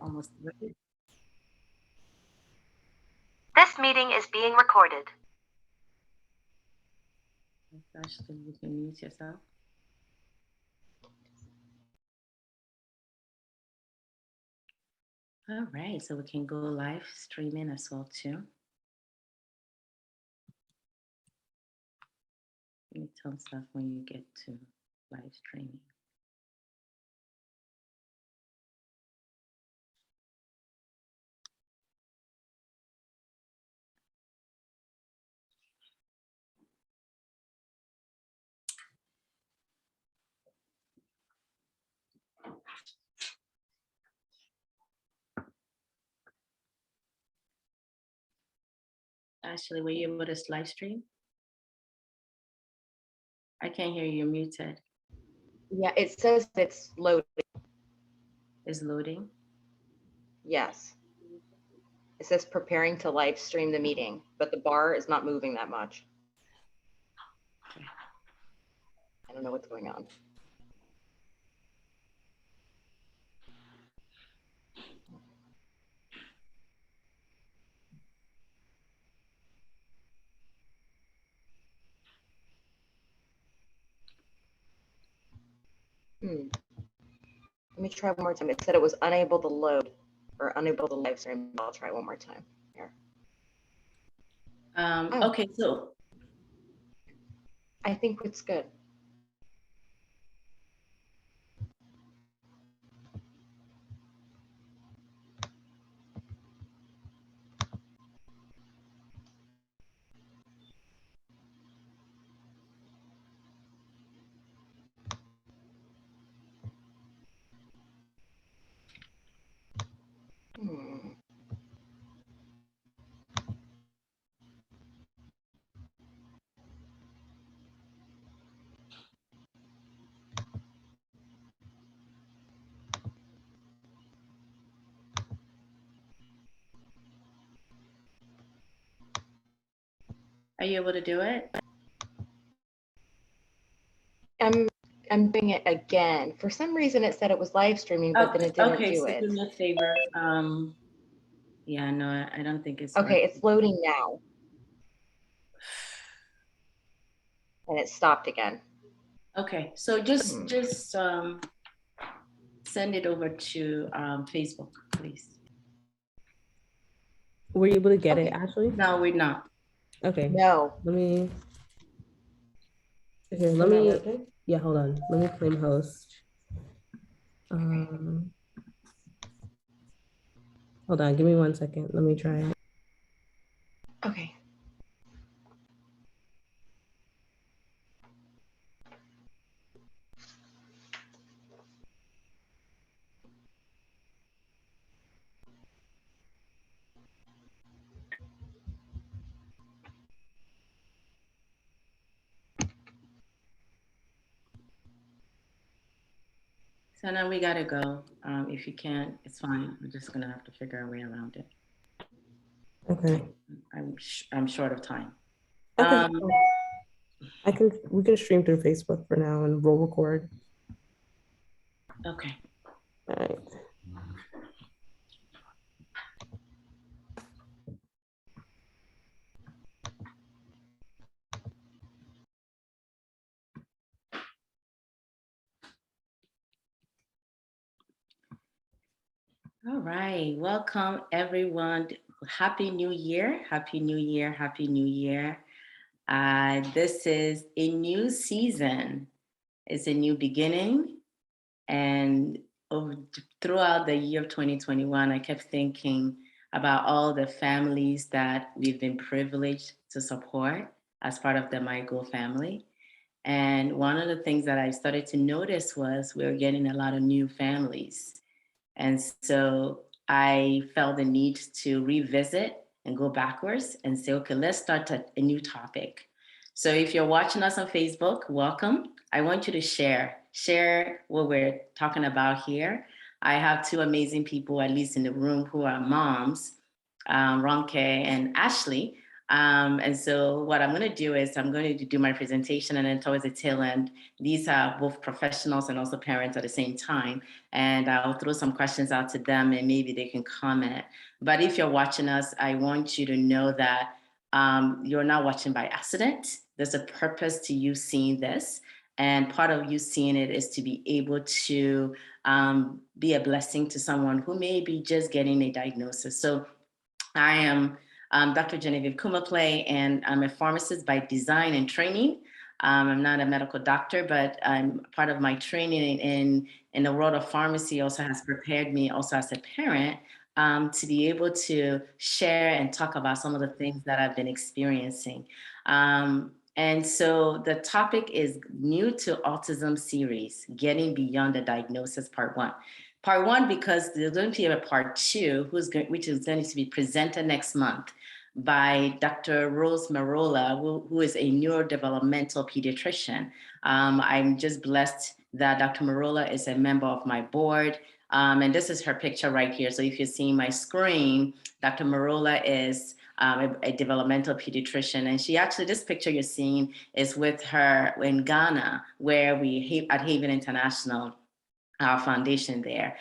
Almost ready. This meeting is being recorded. Ashley, you can mute yourself. All right, so we can go live streaming as well too. Give me thumbs up when you get to live streaming. Ashley, were you able to live stream? I can't hear you. You're muted. Yeah, it says it's loading. It's loading. Yes. It says preparing to live stream the meeting, but the bar is not moving that much. Okay. I don't know what's going on. Let me try one more time. It said it was unable to load or unable to live stream. I'll try one more time here. Okay, so I think it's good. are you able to do it? I'm doing it again. For some reason, it said it was live streaming, but then it didn't do it. Okay, so do me a favor. Yeah, no, I don't think it's okay. It's loading now, and it stopped again. Okay, so just send it over to Facebook, please. Were you able to get it, Ashley? No, we're not. Okay. No. Let me. Okay, let me. Yeah, hold on. Let me claim host. Hold on. Give me 1 second. Let me try it. Okay. So now we gotta go. If you can't, it's fine. We're just gonna have to figure a way around it. Okay. I'm short of time. Okay. We can stream through Facebook for now and we'll record. Okay. All right. All right. Welcome, everyone. Happy New Year. Happy New Year. Happy New Year. This is a new season. It's a new beginning. And throughout the year of 2021, I kept thinking about all the families that we've been privileged to support as part of the My Goal family. And one of the things that I started to notice was we were getting a lot of new families. And so I felt the need to revisit and go backwards and say, okay, let's start a new topic. So if you're watching us on Facebook, welcome. I want you to share what we're talking about here. I have two amazing people, at least in the room, who are moms, Ronke and Ashley. And so what I'm going to do is I'm going to do my presentation, and then towards the tail end, these are both professionals and also parents at the same time. And I'll throw some questions out to them and maybe they can comment. But if you're watching us, I want you to know that you're not watching by accident. There's a purpose to you seeing this. And part of you seeing it is to be able to be a blessing to someone who may be just getting a diagnosis. So I am Dr. Genevieve Kumapley, and I'm a pharmacist by design and training. I'm not a medical doctor, but I'm part of my training in the world of pharmacy also has prepared me also as a parent to be able to share and talk about some of the things that I've been experiencing. And so the topic is New to Autism series, Getting Beyond the Diagnosis, Part 1. Part 1, because there's going to be a part 2, which is going to be presented next month by Dr. Rose Marola, who is a neurodevelopmental pediatrician. I'm just blessed that Dr. Marola is a member of my board. And this is her picture right here. So if you're seeing my screen, Dr. Marola is a developmental pediatrician. And she actually, this picture you're seeing is with her in Ghana, where we at Haven International, our foundation there.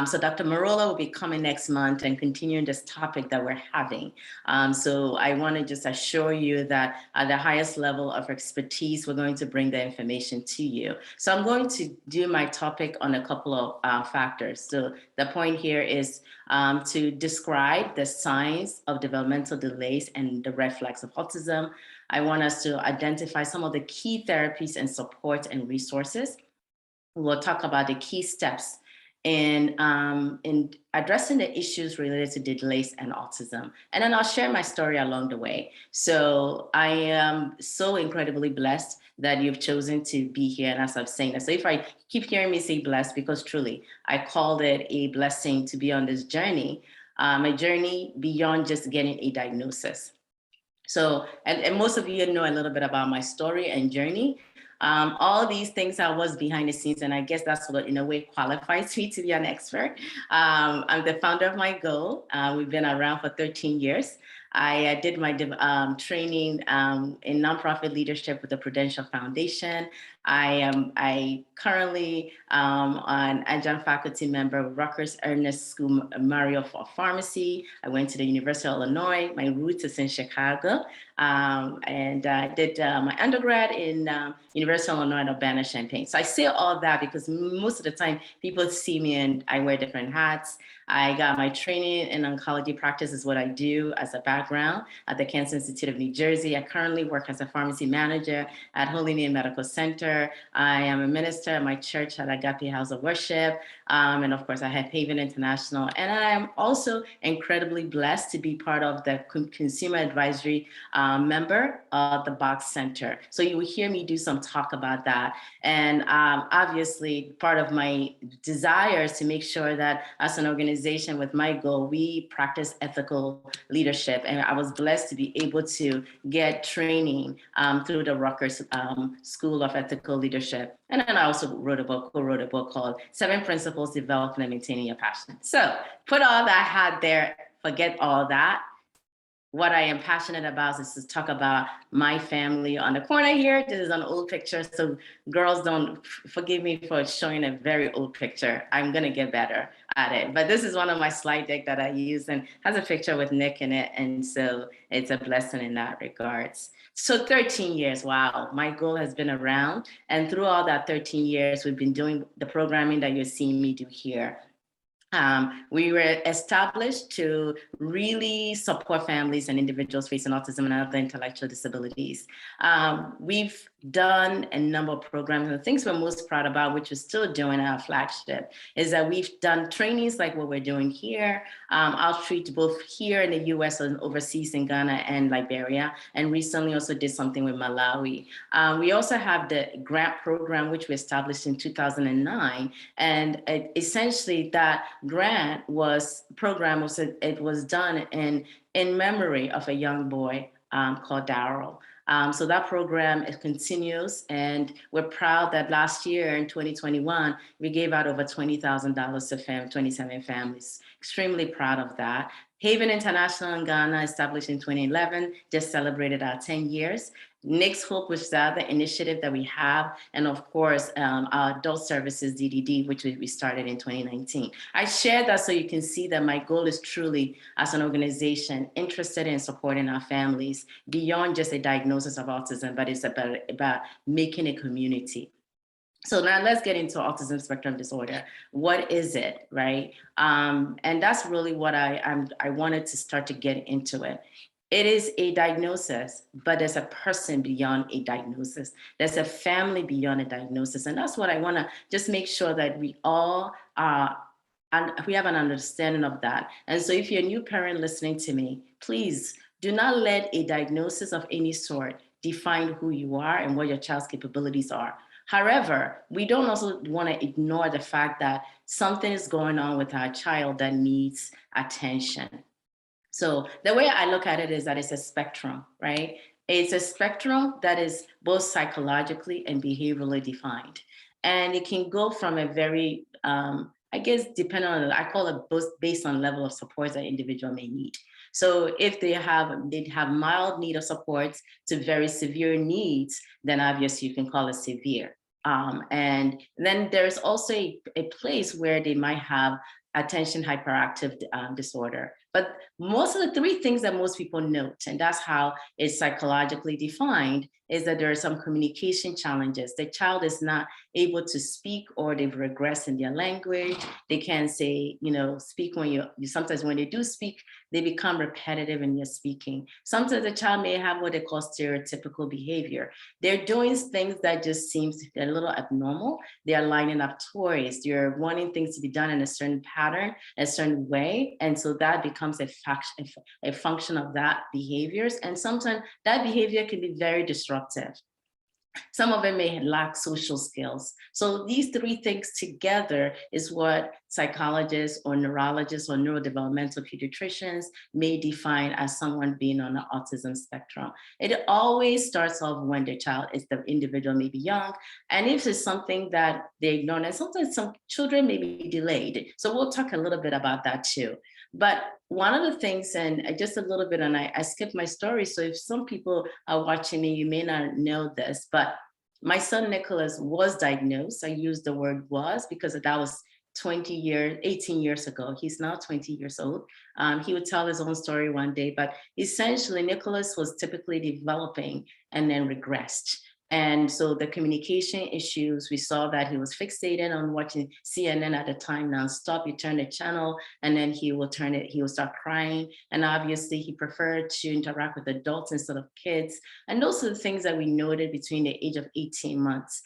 So Dr. Marola will be coming next month and continuing this topic that we're having. So I want to just assure you that at the highest level of expertise, we're going to bring the information to you. So I'm going to do my topic on a couple of factors. So the point here is to describe the signs of developmental delays and the red flags of autism. I want us to identify some of the key therapies and support and resources. We'll talk about the key steps in addressing the issues related to delays and autism. And then I'll share my story along the way. So I am so incredibly blessed that you've chosen to be here. And as I'm saying that, so if I keep hearing me say blessed, because truly I called it a blessing to be on this journey, a journey beyond just getting a diagnosis. So, and most of you know a little bit about my story and journey. All these things I was behind the scenes, and I guess that's what in a way qualifies me to be an expert. I'm the founder of My Goal. We've been around for 13 years. I did my training in nonprofit leadership with the Prudential Foundation. I currently an adjunct faculty member of Rutgers Ernest School Mario for Pharmacy. I went to the University of Illinois. My roots is in Chicago. And I did my undergrad in University of Illinois at Urbana-Champaign. So I say all that because most of the time people see me and I wear different hats. I got my training in oncology practice is what I do as a background at the Cancer Institute of New Jersey. I currently work as a pharmacy manager at Holy Name Medical Center. I am a minister at my church at Agape House of Worship. And of course, I have Haven International. And I am also incredibly blessed to be part of the consumer advisory member of the Box Center. So you will hear me do some talk about that. And obviously, part of my desire is to make sure that as an organization with My Goal, we practice ethical leadership. And I was blessed to be able to get training through the Rutgers School of Ethical Leadership. And then I also co-wrote a book called 7 Principles Developing and Maintaining Your Passion. So put all that hat there, forget all that. What I am passionate about is to talk about my family. On the corner here, this is an old picture. So girls, don't forgive me for showing a very old picture. I'm going to get better at it. But this is one of my slide deck that I use and has a picture with Nick in it. And so it's a blessing in that regards. So 13 years, wow, My Goal has been around. And through all that 13 years, we've been doing the programming that you're seeing me do here. We were established to really support families and individuals facing autism and other intellectual disabilities. We've done a number of programs, and the things we're most proud about, which we're still doing our flagship, is that we've done trainings like what we're doing here, outreach both here in the US and overseas in Ghana and Liberia, and recently also did something with Malawi. We also have the grant program, which we established in 2009, and essentially that grant was done in memory of a young boy called Daryl. So that program, it continues, and we're proud that last year in 2021, we gave out over $20,000 to 27 families. Extremely proud of that. Haven International in Ghana, established in 2011, just celebrated our 10 years. Next Hope, which is the other initiative that we have, and of course, our Adult Services DDD, which we started in 2019. I share that so you can see that my goal is truly, as an organization, interested in supporting our families beyond just a diagnosis of autism, but it's about making a community. So now let's get into autism spectrum disorder. What is it, right? And that's really what I wanted to start to get into it. It is a diagnosis, but there's a person beyond a diagnosis. There's a family beyond a diagnosis. And that's what I want to just make sure that we all and we have an understanding of that. And so if you're a new parent listening to me, please do not let a diagnosis of any sort define who you are and what your child's capabilities are. However, we don't also want to ignore the fact that something is going on with our child that needs attention. So the way I look at it is that it's a spectrum, right? It's a spectrum that is both psychologically and behaviorally defined. And it can go from a very, I guess, depending on, I call it both based on level of support that individual may need. So if they have mild need of supports to very severe needs, then obviously you can call it severe. And then there's also a place where they might have attention hyperactive disorder. But most of the three things that most people note, and that's how it's psychologically defined, is that there are some communication challenges. The child is not able to speak, or they've regressed in their language. They can't say, speak when sometimes when they do speak, they become repetitive in their speaking. Sometimes the child may have what they call stereotypical behavior. They're doing things that just seems a little abnormal. They're lining up toys. They're wanting things to be done in a certain pattern, a certain way. And so that becomes a function of that behaviors. And sometimes that behavior can be very disruptive. Some of them may lack social skills. So these three things together is what psychologists or neurologists or neurodevelopmental pediatricians may define as someone being on the autism spectrum. It always starts off when the individual may be young. And if it's something that they ignore, and sometimes some children may be delayed. So we'll talk a little bit about that too. But one of the things, and just a little bit, and I skipped my story, so if some people are watching me, you may not know this, but my son Nicholas was diagnosed. I used the word was because that was 18 years ago. He's now 20 years old. He would tell his own story one day, but essentially Nicholas was typically developing and then regressed. And so the communication issues, we saw that he was fixated on watching CNN at the time nonstop. You turn the channel and then he will start crying. And obviously he preferred to interact with adults instead of kids. And those are the things that we noted between the age of 18 months.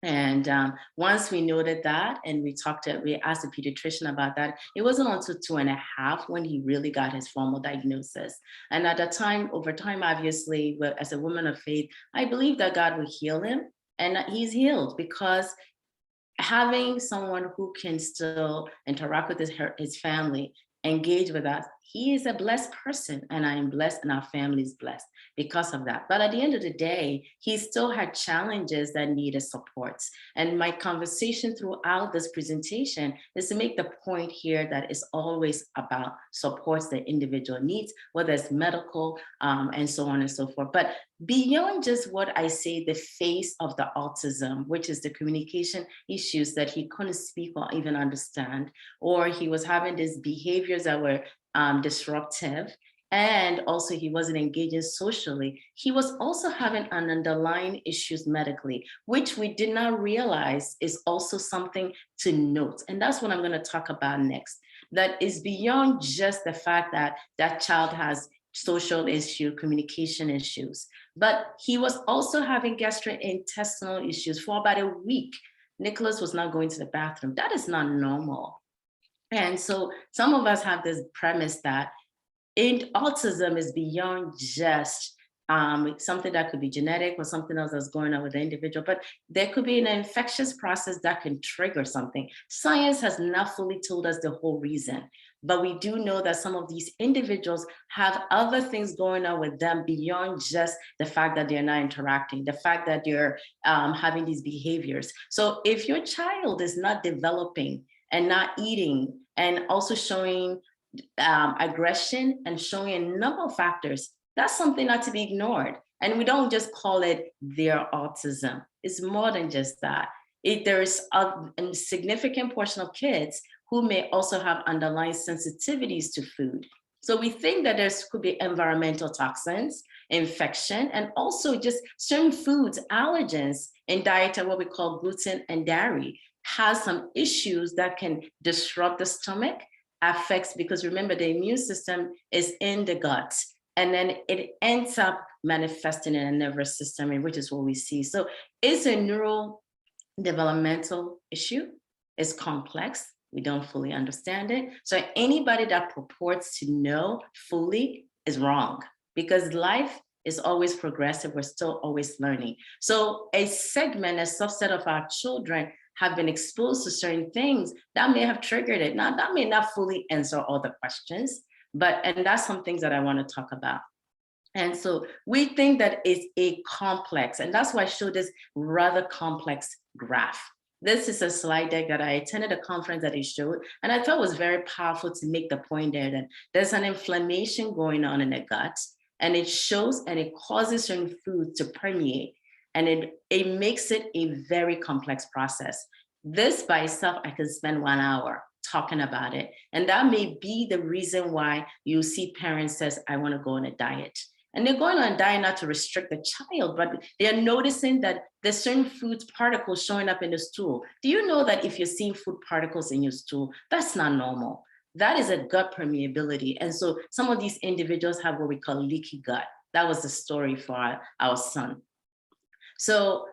And once we noted that, and we asked the pediatrician about that, it wasn't until 2.5 when he really got his formal diagnosis. And at that time, over time, obviously, as a woman of faith, I believe that God will heal him, and he's healed because having someone who can still interact with his family, engage with us, he is a blessed person, and I am blessed, and our family is blessed because of that. But at the end of the day, he still had challenges that needed supports. And my conversation throughout this presentation is to make the point here that it's always about supports that individual needs, whether it's medical and so on and so forth. But beyond just what I say, the face of the autism, which is the communication issues that he couldn't speak or even understand, or he was having these behaviors that were disruptive, and also he wasn't engaging socially. He was also having an underlying issues medically, which we did not realize is also something to note. And that's what I'm going to talk about next. That is beyond just the fact that that child has social issue, communication issues, but he was also having gastrointestinal issues for about a week. Nicholas was not going to the bathroom. That is not normal. And so some of us have this premise that autism is beyond just something that could be genetic or something else that's going on with the individual, but there could be an infectious process that can trigger something. Science has not fully told us the whole reason, but we do know that some of these individuals have other things going on with them beyond just the fact that they're not interacting, the fact that they're having these behaviors. So if your child is not developing and not eating and also showing aggression and showing a number of factors, that's something not to be ignored. And we don't just call it their autism. It's more than just that. There's a significant portion of kids who may also have underlying sensitivities to food. So we think that there could be environmental toxins, infection, and also just certain foods, allergens in diet, what we call gluten and dairy, has some issues that can disrupt the stomach, affects, because remember, the immune system is in the gut, and then it ends up manifesting in a nervous system, which is what we see. So it's a neurodevelopmental issue. It's complex. We don't fully understand it. So anybody that purports to know fully is wrong, because life is always progressive. We're still always learning. So a segment, a subset of our children have been exposed to certain things that may have triggered it. Now, that may not fully answer all the questions, and that's some things that I want to talk about. And so we think that it's a complex, and that's why I showed this rather complex graph. This is a slide deck that I attended a conference that he showed, and I thought was very powerful to make the point there that there's an inflammation going on in the gut, and it shows and it causes certain foods to permeate, and it makes it a very complex process. This by itself, I could spend 1 hour talking about it, and that may be the reason why you see parents says, I want to go on a diet. And they're going on a diet not to restrict the child, but they're noticing that there's certain food particles showing up in the stool. Do you know that if you're seeing food particles in your stool, that's not normal? That is a gut permeability. And so some of these individuals have what we call leaky gut. That was the story for our son. So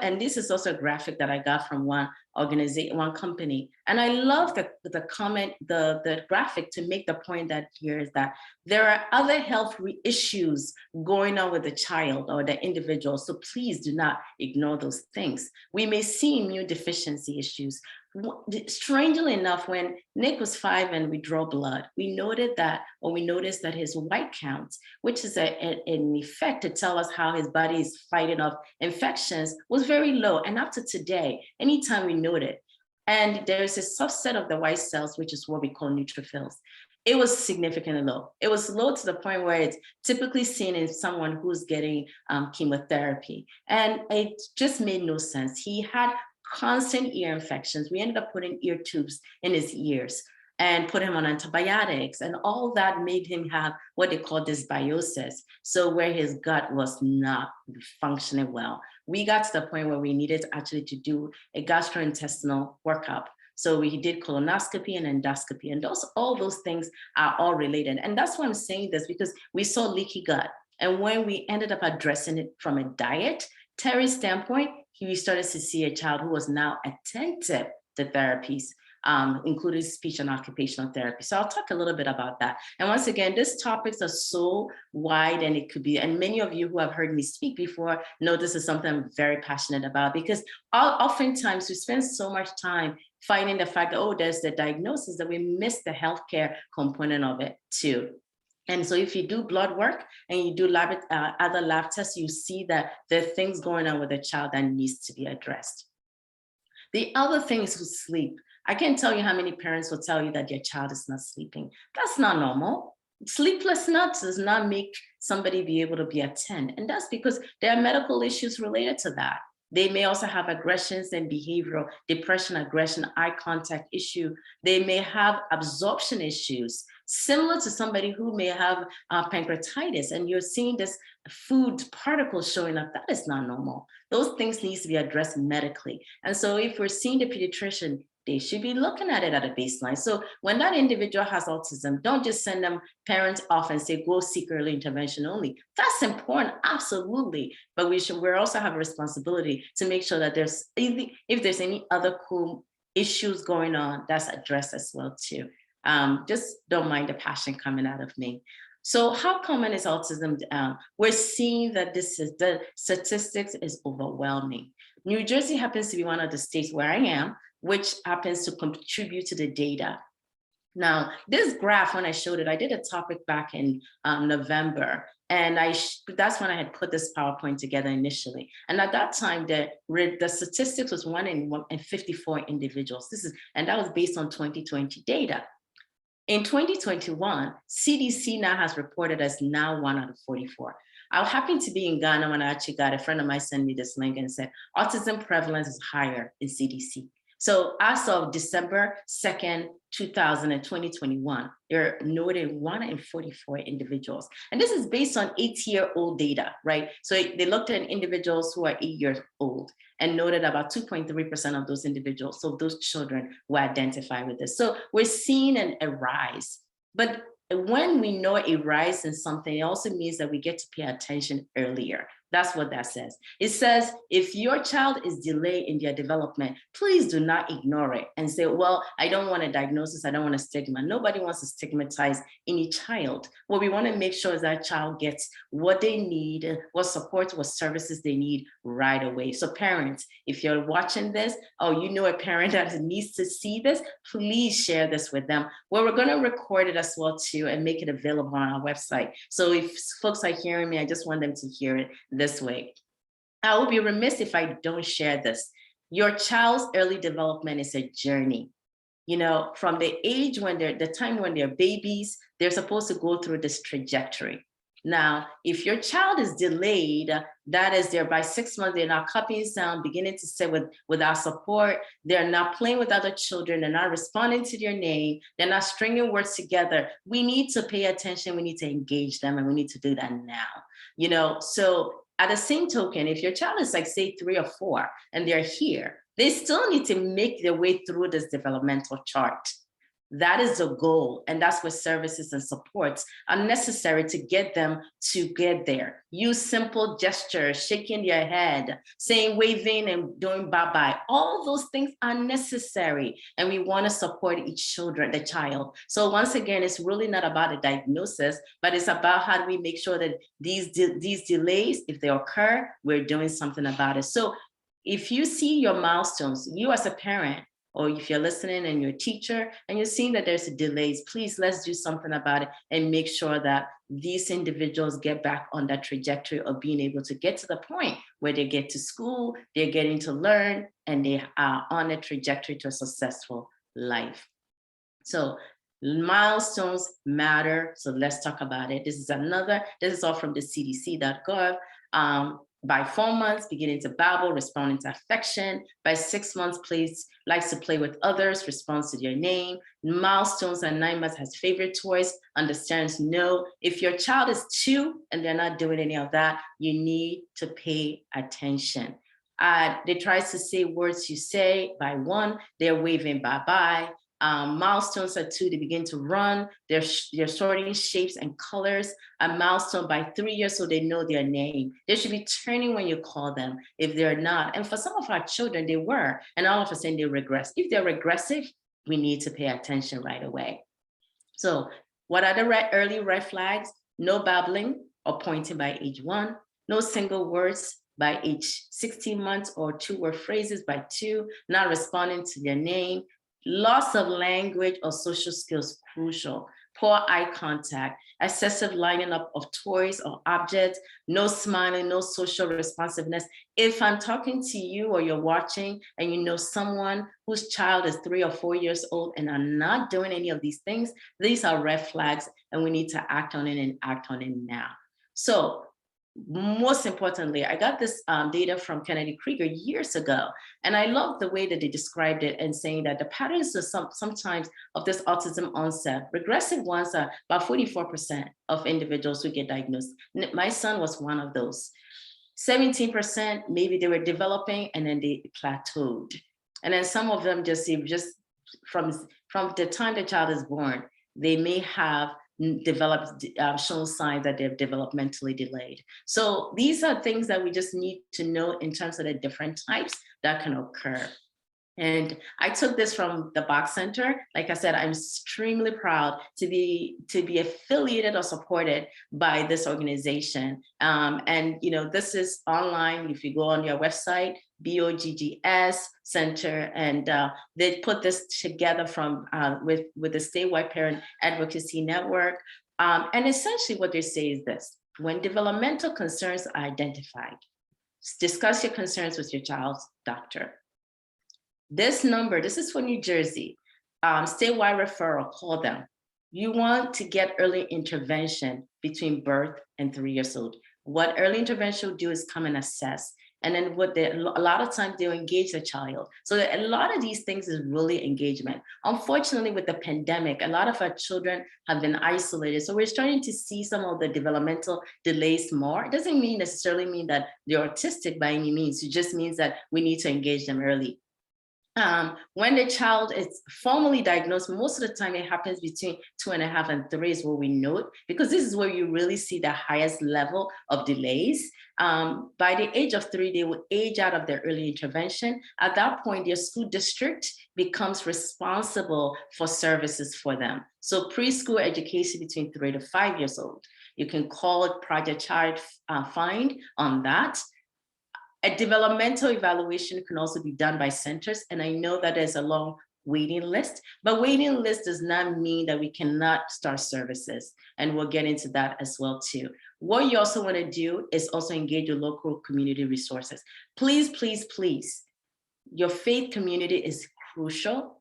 and this is also a graphic that I got from one organization, one company. And I love the comment, the graphic to make the point that here is that there are other health issues going on with the child or the individual. So please do not ignore those things. We may see immune deficiency issues. Strangely enough, when Nick was 5 and we draw blood, we noticed that his white count, which is an effect to tell us how his body is fighting off infections, was very low. And up to today, anytime we note it, and there's a subset of the white cells, which is what we call neutrophils, it was significantly low. It was low to the point where it's typically seen in someone who's getting chemotherapy. And it just made no sense. He had constant ear infections. We ended up putting ear tubes in his ears and put him on antibiotics, and all that made him have what they call dysbiosis. So where his gut was not functioning well. We got to the point where we needed actually to do a gastrointestinal workup. So we did colonoscopy and endoscopy, and all those things are all related. And that's why I'm saying this, because we saw leaky gut. And when we ended up addressing it from a diet, Terry's standpoint, we started to see a child who was now attentive to therapies, including speech and occupational therapy. So I'll talk a little bit about that. And once again, these topics are so wide, and it could be, and many of you who have heard me speak before know this is something I'm very passionate about, because oftentimes we spend so much time fighting the fact that, there's the diagnosis, that we miss the healthcare component of it too. And so if you do blood work and you do other lab tests, you see that there are things going on with the child that needs to be addressed. The other thing is with sleep. I can't tell you how many parents will tell you that your child is not sleeping. That's not normal. Sleeplessness does not make somebody be able to be at 10. And that's because there are medical issues related to that. They may also have aggressions and behavioral depression, aggression, eye contact issue. They may have absorption issues, similar to somebody who may have pancreatitis, and you're seeing this food particles showing up. That is not normal. Those things need to be addressed medically. And so if we're seeing the pediatrician, they should be looking at it at a baseline. So when that individual has autism, don't just send them parents off and say, go seek early intervention only. That's important, absolutely. But we also have a responsibility to make sure that if there's any other cool issues going on, that's addressed as well too. Just don't mind the passion coming out of me. So how common is autism? We're seeing that the statistics is overwhelming. New Jersey happens to be one of the states where I am, which happens to contribute to the data. Now, this graph, when I showed it, I did a topic back in November, and that's when I had put this PowerPoint together initially. And at that time, the statistics was 1 in 54 individuals. And that was based on 2020 data. In 2021, CDC now has reported as now 1 out of 44. I happened to be in Ghana when I actually got a friend of mine sent me this link and said, autism prevalence is higher in CDC. So as of December 2nd, 2021, there are noted 1 in 44 individuals. And this is based on 8-year-old data, right? So they looked at individuals who are 8 years old and noted about 2.3% of those individuals, so those children were identified with this. So we're seeing a rise. But when we know a rise in something, it also means that we get to pay attention earlier. That's what that says. It says, if your child is delayed in their development, please do not ignore it and say, well, I don't want a diagnosis, I don't want a stigma. Nobody wants to stigmatize any child. What we want to make sure is that child gets what they need, what support, what services they need right away. So parents, if you're watching this, or you know a parent that needs to see this, please share this with them. Well, we're going to record it as well too and make it available on our website. So if folks are hearing me, I just want them to hear it this way. I will be remiss if I don't share this. Your child's early development is a journey. You know, from the age when the time when they're babies, they're supposed to go through this trajectory. Now, if your child is delayed, that is, they're by 6 months, they're not copying sound, beginning to say without support, they're not playing with other children, they're not responding to their name, they're not stringing words together. We need to pay attention, we need to engage them, and we need to do that now. You know, so at the same token, if your child is like, say, 3 or 4, and they're here, they still need to make their way through this developmental chart. That is the goal. And that's where services and supports are necessary to get them to get there. Use simple gestures, shaking their head, saying, waving and doing bye-bye. All those things are necessary. And we want to support the child. So once again, it's really not about a diagnosis, but it's about how do we make sure that these delays, if they occur, we're doing something about it. So if you see your milestones, you as a parent, or if you're listening and you're a teacher and you're seeing that there's delays, please, let's do something about it and make sure that these individuals get back on that trajectory of being able to get to the point where they get to school, they're getting to learn, and they are on a trajectory to a successful life. So milestones matter. So let's talk about it. This is all from the cdc.gov. By 4 months, beginning to babble, responding to affection. By 6 months, likes to play with others, responds to their name. Milestones at 9 months, has favorite toys, understands no. If your child is 2 and they're not doing any of that, you need to pay attention. They try to say words you say. By 1, they're waving bye-bye. Milestones at 2, they begin to run. They're sorting shapes and colors. A milestone by 3 years, so they know their name. They should be turning when you call them if they're not. And for some of our children, they were, and all of a sudden they regress. If they're regressive, we need to pay attention right away. So what are the early red flags? No babbling or pointing by age 1. No single words by age 16 months, or 2-word phrases by 2. Not responding to their name. Loss of language or social skills, crucial. Poor eye contact, excessive lining up of toys or objects, no smiling, no social responsiveness. If I'm talking to you or you're watching and you know someone whose child is 3 or 4 years old and are not doing any of these things, these are red flags and we need to act on it and act on it now. So most importantly, I got this data from Kennedy Krieger years ago, and I love the way that they described it and saying that the patterns of sometimes of this autism onset, regressive ones are about 44% of individuals who get diagnosed. My son was one of those. 17%, maybe they were developing and then they plateaued. And then some of them just from the time the child is born, they may have shown signs that they're developmentally delayed. So these are things that we just need to know in terms of the different types that can occur. And I took this from the Bach Center. Like I said, I'm extremely proud to be affiliated or supported by this organization. And you know, this is online. If you go on their website, BOGGS Center, and they put this together from with the Statewide Parent Advocacy Network. And essentially what they say is this: when developmental concerns are identified, discuss your concerns with your child's doctor. This number, this is for New Jersey, statewide referral, call them. You want to get early intervention between birth and 3 years old. What early intervention will do is come and assess. And then a lot of times they'll engage the child. So a lot of these things is really engagement. Unfortunately, with the pandemic, a lot of our children have been isolated. So we're starting to see some of the developmental delays more. It doesn't necessarily mean that they're autistic by any means. It just means that we need to engage them early. When the child is formally diagnosed, most of the time it happens between 2.5 and 3 is where we know it, because this is where you really see the highest level of delays. By the age of 3, they will age out of their early intervention. At that point, their school district becomes responsible for services for them. So preschool education between 3 to 5 years old. You can call it Project Child Find on that. A developmental evaluation can also be done by centers. And I know that there's a long waiting list, but waiting list does not mean that we cannot start services. And we'll get into that as well too. What you also want to do is also engage your local community resources. Please, please, please. Your faith community is crucial.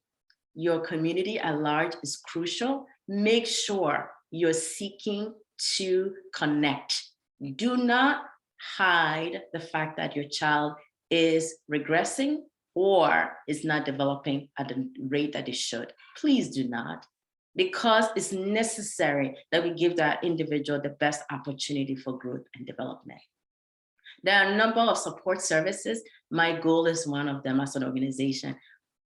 Your community at large is crucial. Make sure you're seeking to connect. Do not hide the fact that your child is regressing or is not developing at the rate that it should. Please do not, because it's necessary that we give that individual the best opportunity for growth and development. There are a number of support services. My goal is one of them as an organization.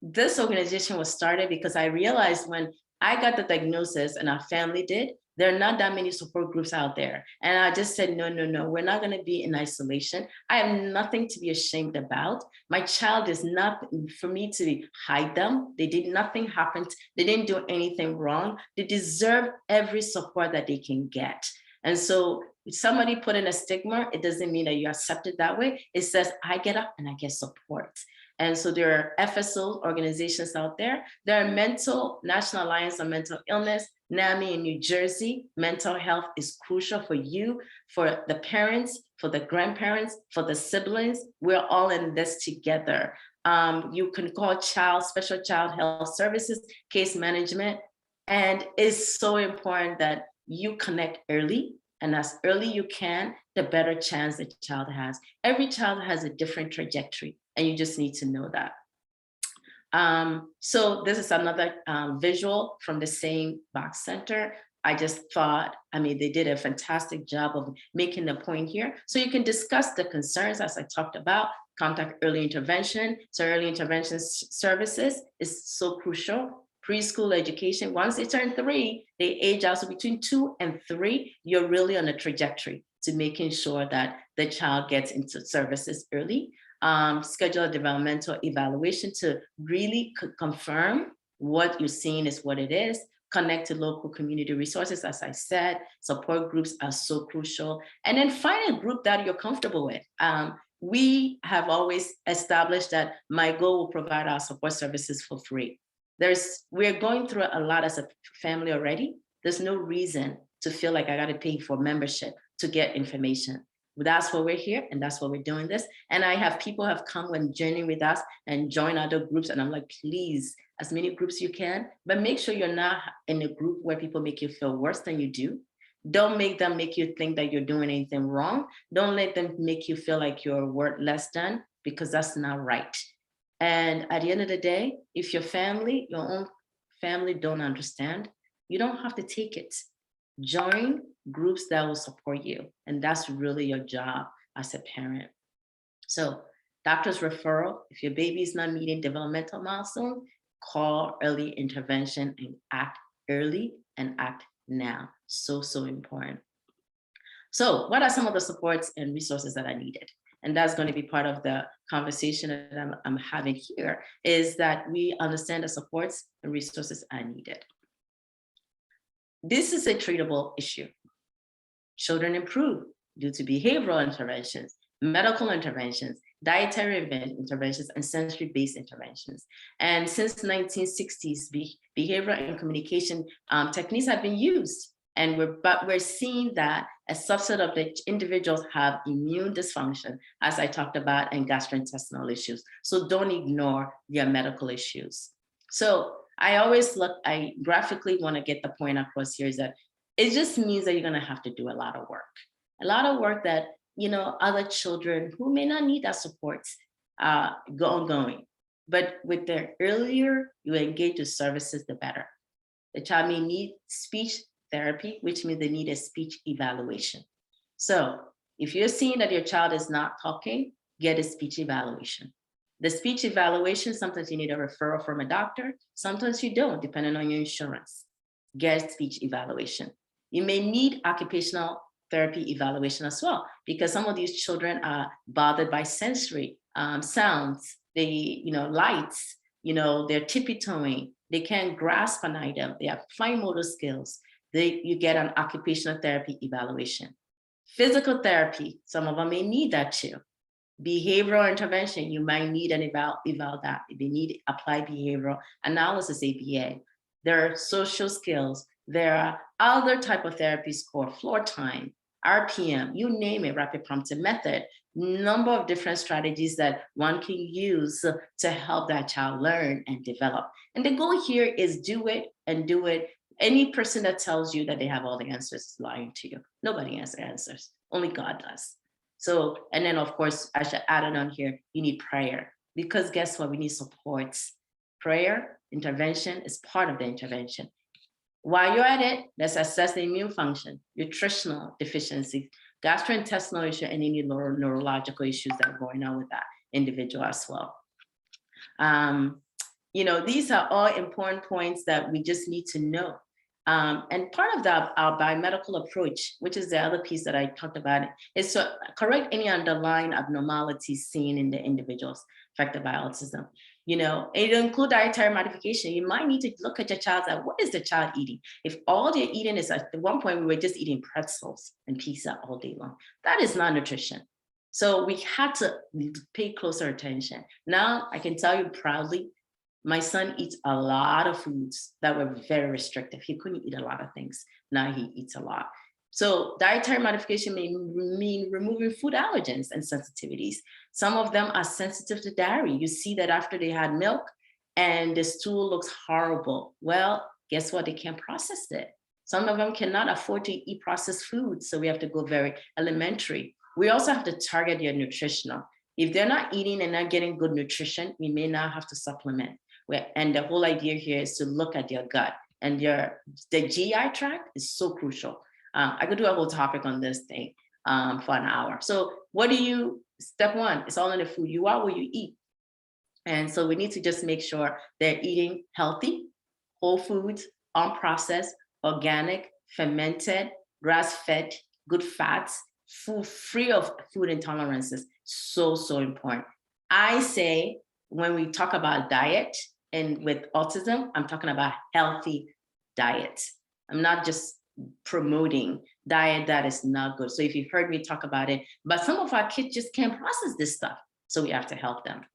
This organization was started because I realized when I got the diagnosis and our family did, there are not that many support groups out there. And I just said, no, we're not going to be in isolation. I have nothing to be ashamed about. My child is not for me to hide them. They did nothing happen. They didn't do anything wrong. They deserve every support that they can get. And so if somebody put in a stigma, it doesn't mean that you accept it that way. It says, I get up and I get support. And so there are FSO organizations out there. There are National Alliance on Mental Illness, NAMI in New Jersey. Mental health is crucial for you, for the parents, for the grandparents, for the siblings. We're all in this together. You can call Special Child Health Services, case management. And it's so important that you connect early. And as early you can, the better chance the child has. Every child has a different trajectory, and you just need to know that. So this is another visual from the same box center. I just thought, they did a fantastic job of making the point here. So you can discuss the concerns as I talked about, contact early intervention. So early intervention services is so crucial. Preschool education, once they turn 3, they age out. So between 2 and 3, you're really on a trajectory to making sure that the child gets into services early. Schedule a developmental evaluation to really confirm what you're seeing is what it is. Connect to local community resources, as I said. Support groups are so crucial. And then find a group that you're comfortable with. We have always established that my goal will provide our support services for free. We're going through a lot as a family already. There's no reason to feel like I got to pay for membership to get information. That's why we're here, and that's why we're doing this. And I have people have come and journey with us and join other groups. And I'm like, please, as many groups you can, but make sure you're not in a group where people make you feel worse than you do. Don't make them make you think that you're doing anything wrong. Don't let them make you feel like you're worth less than, because that's not right. And at the end of the day, if your own family don't understand, you don't have to take it. Join groups that will support you. And that's really your job as a parent. So doctor's referral, if your baby is not meeting developmental milestones, call early intervention and act early and act now. So important. So what are some of the supports and resources that I needed? And that's going to be part of the conversation that I'm having here, is that we understand the supports and resources are needed. This is a treatable issue. Children improve due to behavioral interventions, medical interventions, dietary interventions, and sensory-based interventions. And since the 1960s, behavioral and communication techniques have been used. But we're seeing that a subset of the individuals have immune dysfunction, as I talked about, and gastrointestinal issues. So don't ignore their medical issues. So I graphically want to get the point across here is that it just means that you're going to have to do a lot of work that, other children who may not need that support go ongoing. But with the earlier you engage with services, the better. The child may need speech therapy, which means they need a speech evaluation. So if you're seeing that your child is not talking, get a speech evaluation. The speech evaluation, sometimes you need a referral from a doctor, sometimes you don't, depending on your insurance. Get speech evaluation. You may need occupational therapy evaluation as well, because some of these children are bothered by sensory sounds, lights, they're tippy-toeing, they can't grasp an item, they have fine motor skills. You get an occupational therapy evaluation. Physical therapy, some of them may need that too. Behavioral intervention, you might need an eval that. They need applied behavioral analysis, ABA. There are social skills. There are other type of therapies called floor time, RPM, you name it, rapid prompting method, number of different strategies that one can use to help that child learn and develop. And the goal here is do it and do it. Any person that tells you that they have all the answers is lying to you. Nobody has the answers, only God does. So, and then of course, I should add it on here, you need prayer, because guess what, we need supports. Prayer, intervention is part of the intervention. While you're at it, let's assess the immune function, nutritional deficiencies, gastrointestinal issue, and any neurological issues that are going on with that individual as well. These are all important points that we just need to know. And part of our biomedical approach, which is the other piece that I talked about, is to correct any underlying abnormalities seen in the individuals affected by autism. It'll include dietary modification. You might need to look at your child at what is the child eating. If all they're eating is, at one point we were just eating pretzels and pizza all day long, that is not nutrition. So we had to pay closer attention. Now I can tell you proudly, my son eats a lot of foods that were very restrictive. He couldn't eat a lot of things. Now he eats a lot. So dietary modification may mean removing food allergens and sensitivities. Some of them are sensitive to dairy. You see that after they had milk and the stool looks horrible. Well, guess what? They can't process it. Some of them cannot afford to eat processed foods. So we have to go very elementary. We also have to target their nutritional. If they're not eating and not getting good nutrition, we may not have to supplement. And the whole idea here is to look at your gut, and the GI tract is so crucial. I could do a whole topic on this thing for an hour. So step one, it's all in the food. You are what you eat. And so we need to just make sure they're eating healthy, whole foods, unprocessed, organic, fermented, grass-fed, good fats, food free of food intolerances. So important. I say when we talk about diet, and with autism, I'm talking about healthy diet. I'm not just promoting diet that is not good. So if you've heard me talk about it, but some of our kids just can't process this stuff. So we have to help them.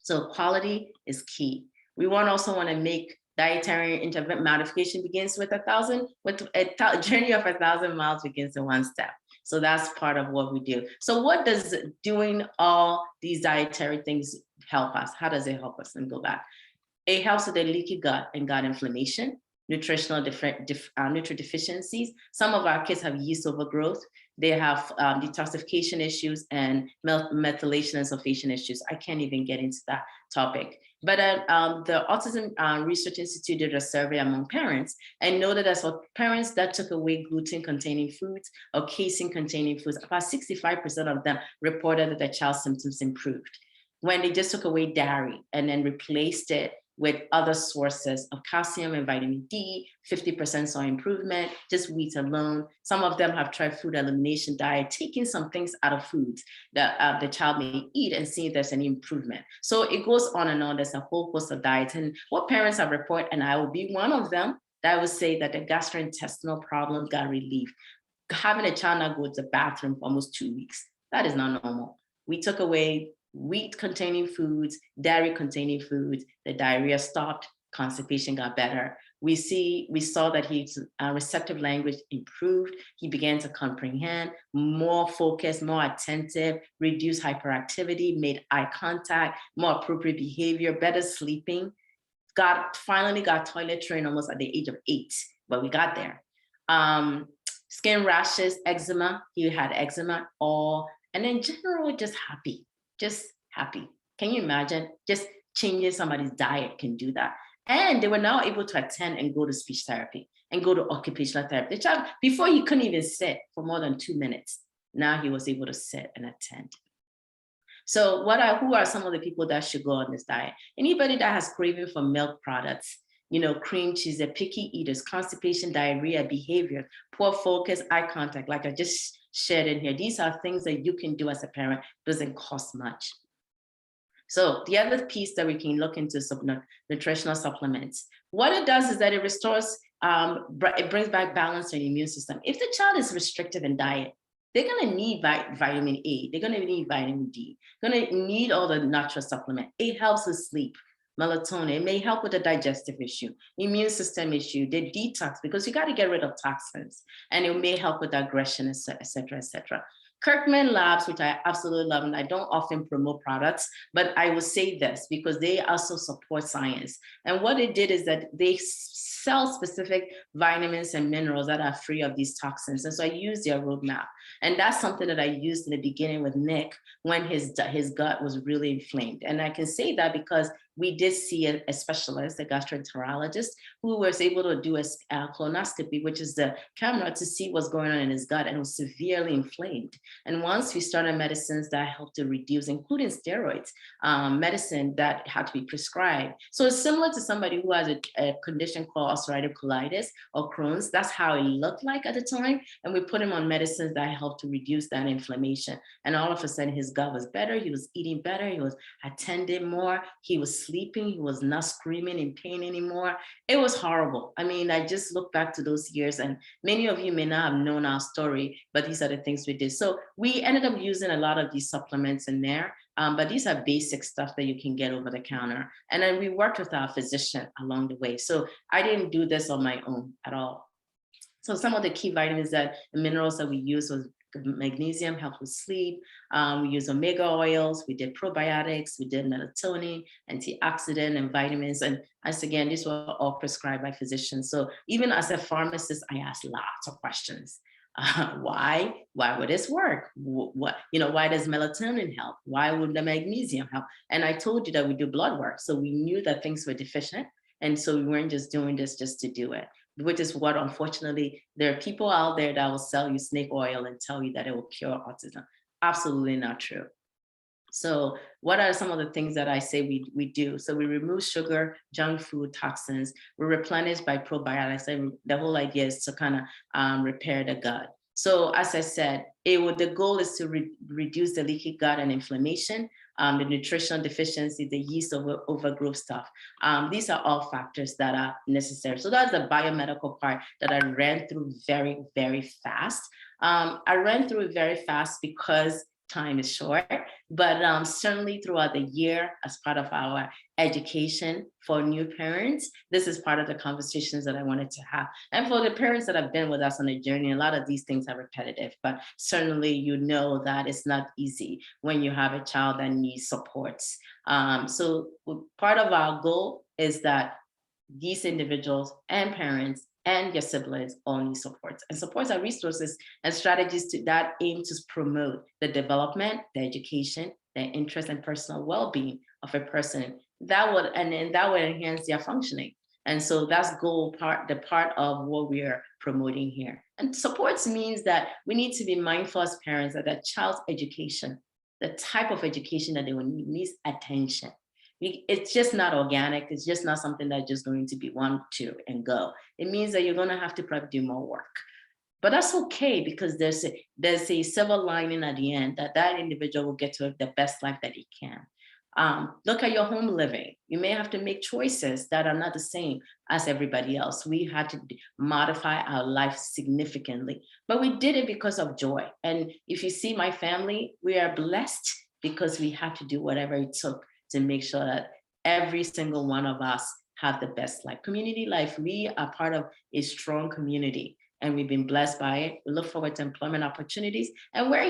So quality is key. We also want to make dietary modification begins with a journey of 1,000 miles begins in one step. So that's part of what we do. So what does doing all these dietary things help us? How does it help us? And go back. It helps with the leaky gut and gut inflammation, nutritional nutrient deficiencies. Some of our kids have yeast overgrowth. They have detoxification issues and methylation and sulfation issues. I can't even get into that topic. But the Autism Research Institute did a survey among parents and noted that for parents that took away gluten-containing foods or casein-containing foods, about 65% of them reported that their child's symptoms improved. When they just took away dairy and then replaced it with other sources of calcium and vitamin D, 50% saw improvement, just wheat alone. Some of them have tried food elimination diet, taking some things out of foods that the child may eat and see if there's any improvement. So it goes on and on. There's a whole host of diets. And what parents have reported, and I will be one of them, that would say that the gastrointestinal problem got relief. Having a child not go to the bathroom for almost 2 weeks, that is not normal. We took away wheat-containing foods, dairy-containing foods, the diarrhea stopped, constipation got better. We saw that his receptive language improved. He began to comprehend, more focused, more attentive, reduced hyperactivity, made eye contact, more appropriate behavior, better sleeping. finally got toilet trained almost at the age of 8, but we got there. Skin rashes, eczema. He had eczema, and in general, just happy. Can you imagine? Just changing somebody's diet can do that. And they were now able to attend and go to speech therapy and go to occupational therapy. The child, before he couldn't even sit for more than 2 minutes. Now he was able to sit and attend. So who are some of the people that should go on this diet? Anybody that has craving for milk products, cream cheese, they're picky eaters, constipation, diarrhea, behavior, poor focus, eye contact, like I just shared in here. These are things that you can do as a parent. Doesn't cost much. So the other piece that we can look into is nutritional supplements. What it does is that it restores, it brings back balance to the immune system. If the child is restrictive in diet, they're going to need vitamin A. They're going to need vitamin D. They're going to need all the natural supplement. It helps with sleep, melatonin. It may help with the digestive issue, immune system issue, the detox, because you got to get rid of toxins. And it may help with aggression, et cetera, et cetera. Kirkman Labs, which I absolutely love, and I don't often promote products, but I will say this because they also support science. And what it did is that they sell specific vitamins and minerals that are free of these toxins. And so I use their roadmap. And that's something that I used in the beginning with Nick when his gut was really inflamed. And I can say that because we did see a specialist, a gastroenterologist, who was able to do a colonoscopy, which is the camera to see what's going on in his gut, and was severely inflamed. And once we started medicines that helped to reduce, including steroids, medicine that had to be prescribed. So it's similar to somebody who has a condition called ulcerative colitis or Crohn's. That's how it looked like at the time. And we put him on medicines that helped to reduce that inflammation. And all of a sudden his gut was better. He was eating better. He was attending more. He was sleeping. He was not screaming in pain anymore. It was horrible. I mean, I just look back to those years, and many of you may not have known our story, but these are the things we did. So we ended up using a lot of these supplements in there, but these are basic stuff that you can get over the counter. And then we worked with our physician along the way. So I didn't do this on my own at all. So some of the key vitamins and minerals that we used was magnesium, helped with sleep. We use omega oils. We did probiotics. We did melatonin, antioxidant, and vitamins. And as again, these were all prescribed by physicians. So even as a pharmacist, I asked lots of questions. Why would this work? Why does melatonin help? Why would the magnesium help? And I told you that we do blood work. So we knew that things were deficient. And so we weren't just doing this just to do it, which is what, unfortunately, there are people out there that will sell you snake oil and tell you that it will cure autism. Absolutely not true. So what are some of the things that I say we do? So we remove sugar, junk food, toxins. We replenish by probiotics. And the whole idea is to kind of repair the gut. So as I said, the goal is to reduce the leaky gut and inflammation, the nutritional deficiency, the yeast overgrowth stuff. These are all factors that are necessary. So that's the biomedical part that I ran through very, very fast. I ran through it very fast because time is short, but certainly throughout the year, as part of our education for new parents, this is part of the conversations that I wanted to have. And for the parents that have been with us on the journey, a lot of these things are repetitive, but certainly you know that it's not easy when you have a child that needs supports. So part of our goal is that these individuals and parents and your siblings all need supports. And supports are resources and strategies that aim to promote the development, the education, the interest and personal well-being of a person. That would enhance their functioning. And so that's the part of what we are promoting here. And supports means that we need to be mindful as parents that the child's education, the type of education that they will need, needs attention. It's just not organic. It's just not something that's just going to be 1, 2, and go. It means that you're going to have to probably do more work. But that's okay, because there's a silver lining at the end that individual will get to the best life that he can. Look at your home living. You may have to make choices that are not the same as everybody else. We had to modify our life significantly, but we did it because of joy. And if you see my family, we are blessed because we had to do whatever it took to make sure that every single one of us have the best life. Community life, we are part of a strong community, and we've been blessed by it. We look forward to employment opportunities. And where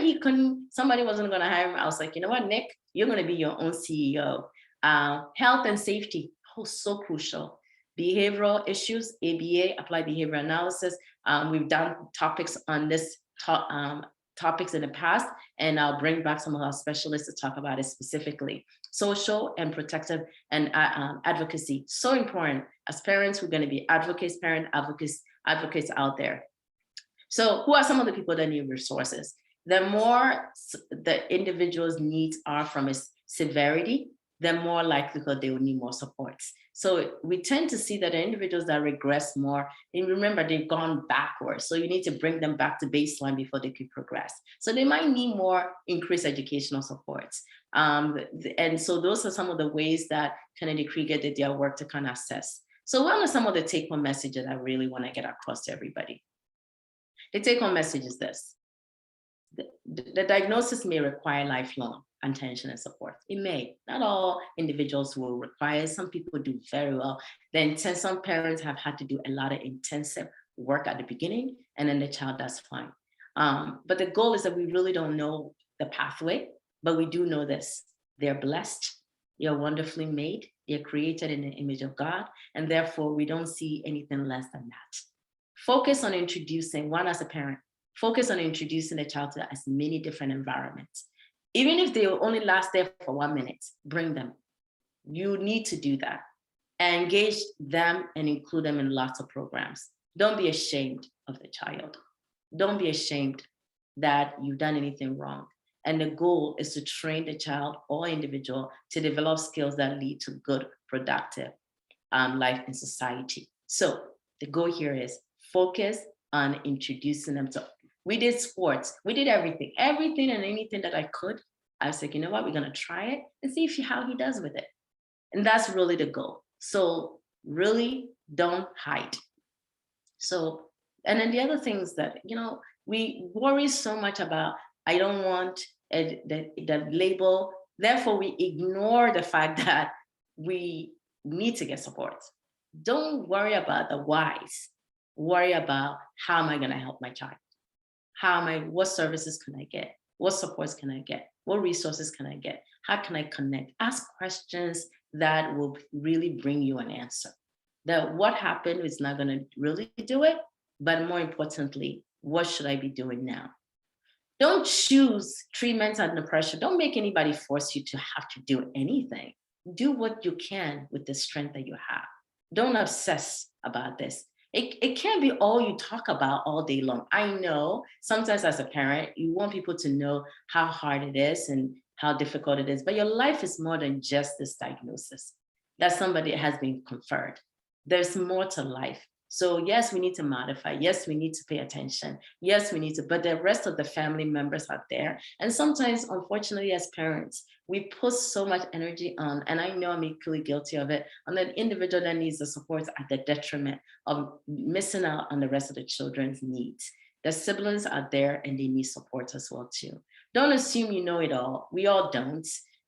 somebody wasn't gonna hire him, I was like, you know what, Nick, you're gonna be your own CEO. Health and safety, so crucial. Behavioral issues, ABA, applied behavior analysis. We've done topics on this topics in the past, and I'll bring back some of our specialists to talk about it specifically. Social and protective and advocacy, so important. As parents, we're going to be advocates, parent advocates out there. So who are some of the people that need resources? The more the individual's needs are from its severity, the more likelihood they will need more supports. So we tend to see that the individuals that regress more, and remember, they've gone backwards. So you need to bring them back to baseline before they can progress. So they might need more increased educational supports. And so those are some of the ways that Kennedy Krieger did their work to kind of assess. So what are some of the take-home messages I really want to get across to everybody? The take-home message is this. The diagnosis may require lifelong attention and support. It may. Not all individuals will require. Some people do very well. Then some parents have had to do a lot of intensive work at the beginning, and then the child does fine. But the goal is that we really don't know the pathway, but we do know this. They're blessed. You're wonderfully made. They're created in the image of God, and therefore we don't see anything less than that. Focus on introducing, one as a parent, focus on introducing the child to as many different environments. Even if they will only last there for 1 minute, bring them. You need to do that. Engage them and include them in lots of programs. Don't be ashamed of the child. Don't be ashamed that you've done anything wrong. And the goal is to train the child or individual to develop skills that lead to good, productive life in society. So the goal here is focus on introducing them to. We did sports, we did everything and anything that I could. I was like, you know what, we're gonna try it and see how he does with it. And that's really the goal. So really don't hide. So, and then the other things that, we worry so much about, I don't want the label. Therefore, we ignore the fact that we need to get support. Don't worry about the whys. Worry about, how am I going to help my child? What services can I get? What supports can I get? What resources can I get? How can I connect? Ask questions that will really bring you an answer. That what happened is not going to really do it, but more importantly, what should I be doing now? Don't choose treatments under pressure. Don't make anybody force you to have to do anything. Do what you can with the strength that you have. Don't obsess about this. It can't be all you talk about all day long. I know sometimes as a parent, you want people to know how hard it is and how difficult it is, but your life is more than just this diagnosis that somebody has been conferred. There's more to life. So yes, we need to modify. Yes, we need to pay attention. Yes, we need to, but the rest of the family members are there. And sometimes, unfortunately, as parents, we put so much energy on, and I know I'm equally guilty of it, on the individual that needs the support at the detriment of missing out on the rest of the children's needs. The siblings are there and they need support as well too. Don't assume you know it all. We all don't.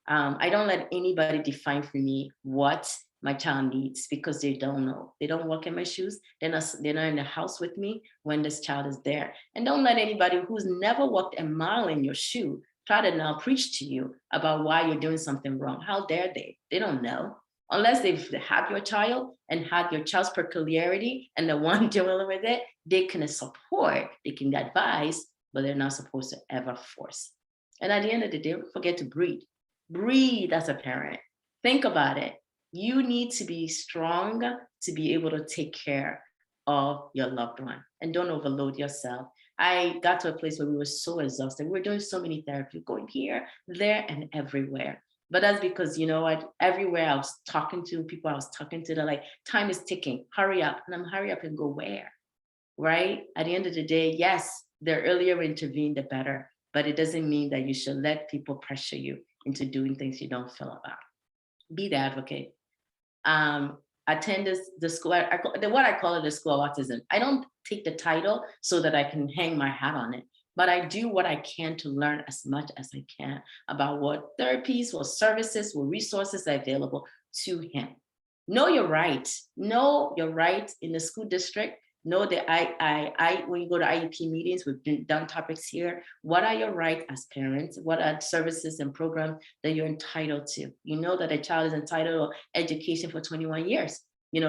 I don't let anybody define for me what my child needs, because they don't know. They don't walk in my shoes. They're not in the house with me when this child is there. And don't let anybody who's never walked a mile in your shoe try to now preach to you about why you're doing something wrong. How dare they? They don't know. Unless they've had your child and had your child's peculiarity and the one dealing with it, they can support, they can advise, but they're not supposed to ever force. And at the end of the day, don't forget to breathe. Breathe as a parent. Think about it. You need to be strong to be able to take care of your loved one, and don't overload yourself. I got to a place where we were so exhausted. We were doing so many therapies, going here, there, and everywhere. But that's because, you know what, everywhere I was talking to, people I was talking to, they're like, time is ticking, hurry up. And I'm hurry up and go where, right? At the end of the day, yes, the earlier we intervene, the better. But it doesn't mean that you should let people pressure you into doing things you don't feel about. Be the advocate. Attend the school, what I call it, the school of autism. I don't take the title so that I can hang my hat on it, but I do what I can to learn as much as I can about what therapies, what services, what resources are available to him. Know your right. Know your right in the school district Know that when you go to IEP meetings, we've done topics here. What are your rights as parents? What are services and programs that you're entitled to? You know that a child is entitled to education for 21 years,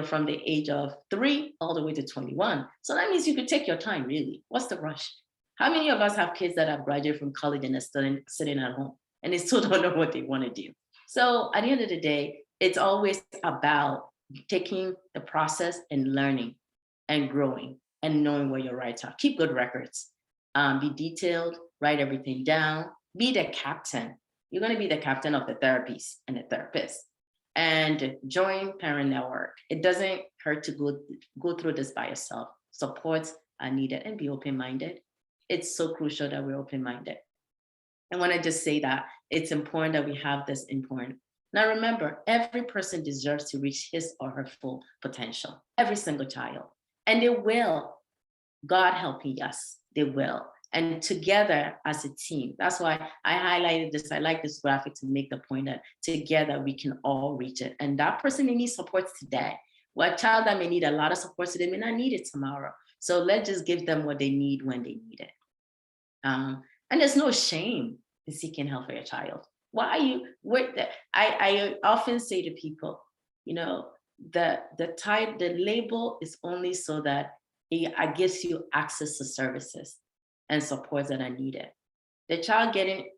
from the age of 3 all the way to 21. So that means you could take your time, really. What's the rush? How many of us have kids that have graduated from college and are still sitting at home and they still don't know what they want to do? So at the end of the day, it's always about taking the process and learning and growing and knowing where your rights are. Keep good records. Be detailed, write everything down, be the captain. You're going to be the captain of the therapies and the therapist. And join Parent Network. It doesn't hurt to go through this by yourself. Supports are needed, and be open-minded. It's so crucial that we're open-minded. I want to just say that it's important that we have this important. Now remember, every person deserves to reach his or her full potential, every single child. And they will, God helping us, they will. And together as a team, that's why I highlighted this. I like this graphic to make the point that together we can all reach it. And that person may need support today. Well, a child that may need a lot of support today may not need it tomorrow. So let's just give them what they need when they need it. And there's no shame in seeking help for your child. Why are you, I often say to people, the label is only so that it gives you access to services and supports that are needed. The child getting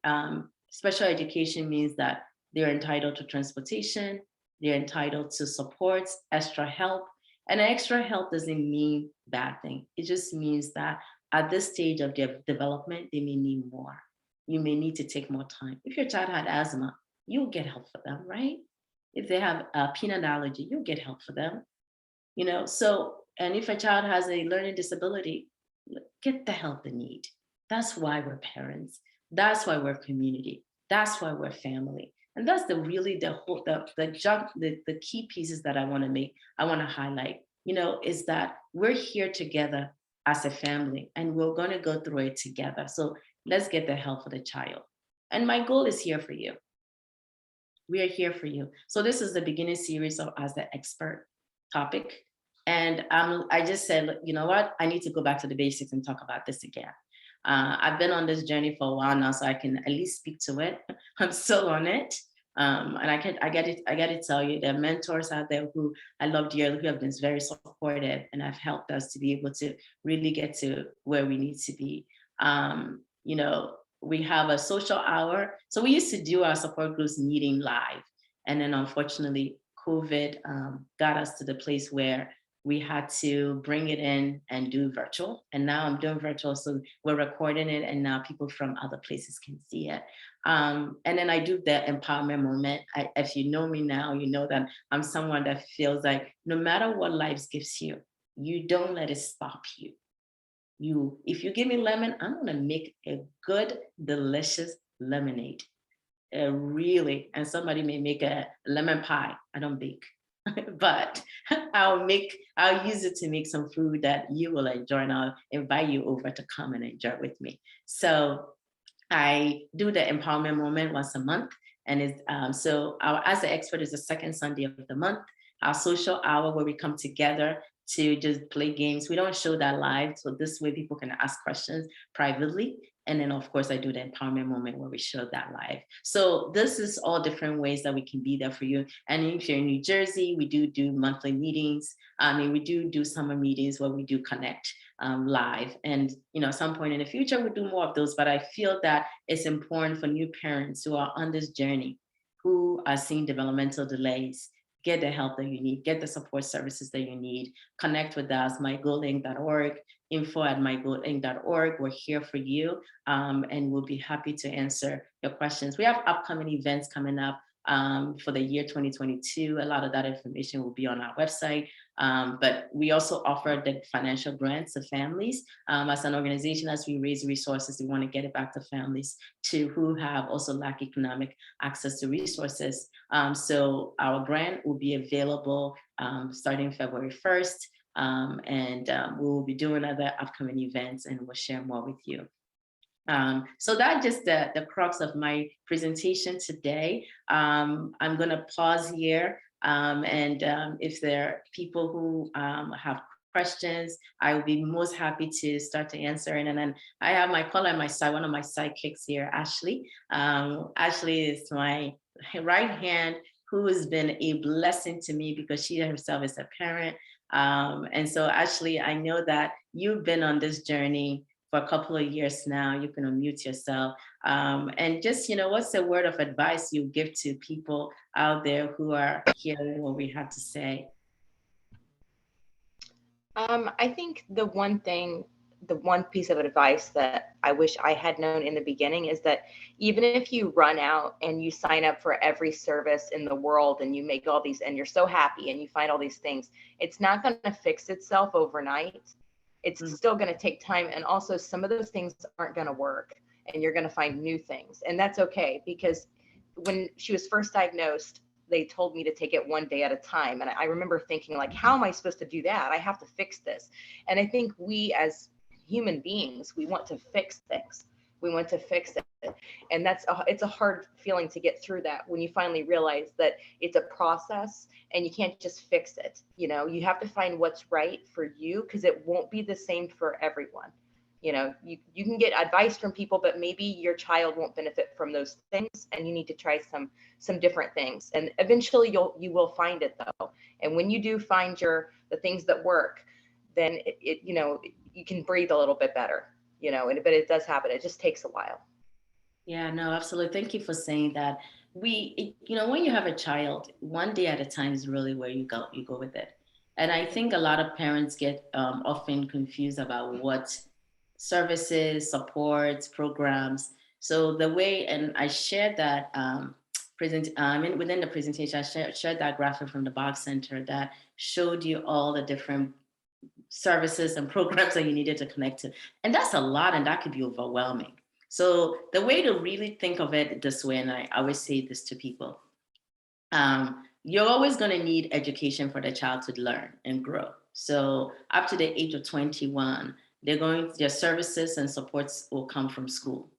special education means that they're entitled to transportation, they're entitled to supports, extra help. And extra help doesn't mean bad thing. It just means that at this stage of their development, they may need more. You may need to take more time. If your child had asthma, you'll get help for them, right? If they have a peanut allergy, you'll get help for them. And if a child has a learning disability, get the help they need. That's why we're parents. That's why we're community. That's why we're family. And that's the key pieces that I want to highlight, is that we're here together as a family and we're going to go through it together. So let's get the help for the child. And my goal is here for you. We are here for you. So this is the beginning series of As the Expert topic. And I just said, you know what? I need to go back to the basics and talk about this again. I've been on this journey for a while now, so I can at least speak to it. I'm still on it. And I got to tell you, there are mentors out there who I love dearly, who have been very supportive and have helped us to be able to really get to where we need to be. We have a social hour. So we used to do our support groups meeting live. And then unfortunately, COVID got us to the place where we had to bring it in and do virtual. And now I'm doing virtual. So we're recording it and now people from other places can see it. And then I do the empowerment moment. If you know me now, you know that I'm someone that feels like no matter what life gives you, you don't let it stop you. If you give me lemon, I'm gonna make a good, delicious lemonade. Really, and somebody may make a lemon pie. I don't bake, but I'll use it to make some food that you will enjoy, and I'll invite you over to come and enjoy with me. So I do the empowerment moment once a month, and As the Expert is the second Sunday of the month. Our social hour where we come together to just play games. We don't show that live, so this way people can ask questions privately. And then of course I do the empowerment moment where we show that live. So this is all different ways that we can be there for you. And if you're in New Jersey, we do monthly meetings. We do summer meetings where we do connect live. And at some point in the future, we'll do more of those. But I feel that it's important for new parents who are on this journey, who are seeing developmental delays, get the help that you need, get the support services that you need, connect with us, mygoalinc.org, info@mygoalinc.org. We're here for you, and we'll be happy to answer your questions. We have upcoming events coming up for the year 2022. A lot of that information will be on our website, but we also offer the financial grants to families. As an organization, as we raise resources, we want to get it back to families who have also lack economic access to resources. So our grant will be available starting February 1st, and we will be doing other upcoming events, and we'll share more with you. So that's just the crux of my presentation today. I'm going to pause here, and if there are people who have questions, I will be most happy to start to answer. And then I have my caller on my side, one of my sidekicks here, Ashley. Ashley is my right hand, who has been a blessing to me because she herself is a parent. And so Ashley, I know that you've been on this journey for a couple of years now. You can unmute yourself. And just, what's the word of advice you give to people out there who are hearing what we have to say? I think the one piece of advice that I wish I had known in the beginning is that even if you run out and you sign up for every service in the world and you make all these and you're so happy and you find all these things, it's not going to fix itself overnight. It's still going to take time. And also some of those things aren't going to work and you're going to find new things. And that's okay, because when she was first diagnosed, they told me to take it one day at a time. And I remember thinking, like, how am I supposed to do that? I have to fix this. And I think we as human beings, we want to fix things. We want to fix it. And it's a hard feeling to get through that when you finally realize that it's a process and you can't just fix it. You have to find what's right for you, because it won't be the same for everyone. You can get advice from people, but maybe your child won't benefit from those things, and you need to try some different things. And eventually you will find it, though. And when you do find the things that work, then you can breathe a little bit better, but it does happen. It just takes a while. Yeah, no, absolutely. Thank you for saying that. When you have a child, one day at a time is really where you go with it. And I think a lot of parents get often confused about what services, supports, programs. So the way, and I shared that within the presentation, I shared that graphic from the Box Center that showed you all the different services and programs that you needed to connect to. And that's a lot, and that could be overwhelming. So the way to really think of it this way, and I always say this to people, you're always going to need education for the child to learn and grow. So up to the age of 21, their services and supports will come from school.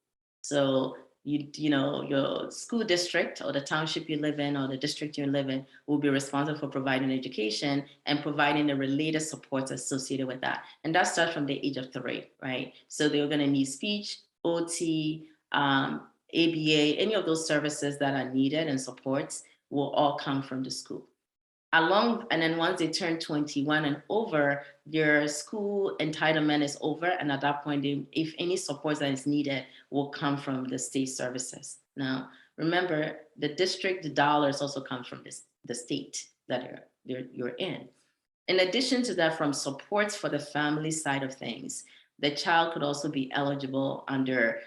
So your school district or the township you live in or the district you live in will be responsible for providing education and providing the related supports associated with that. And that starts from the age of 3, right? So they're going to need speech, OT, ABA, any of those services that are needed and supports will all come from the school. And then once they turn 21 and over, their school entitlement is over. And at that point, if any support that is needed will come from the state services. Now, remember, the district, the dollars also come from the state that you're in. In addition to that, from supports for the family side of things, the child could also be eligible under,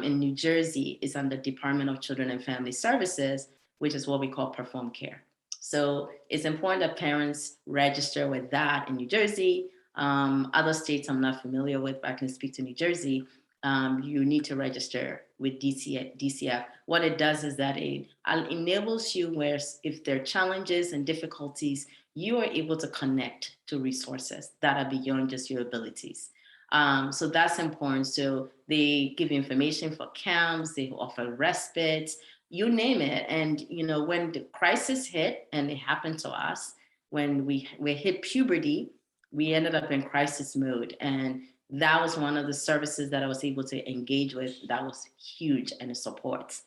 in New Jersey, is under Department of Children and Family Services, which is what we call Perform Care. So it's important that parents register with that in New Jersey. Other states I'm not familiar with, but I can speak to New Jersey. You need to register with DCF. What it does is that it enables you where if there are challenges and difficulties, you are able to connect to resources that are beyond just your abilities. So that's important. So they give information for camps, they offer respite, you name it. And, when the crisis hit, and it happened to us, when we hit puberty, we ended up in crisis mode. And that was one of the services that I was able to engage with. That was huge, and it supports.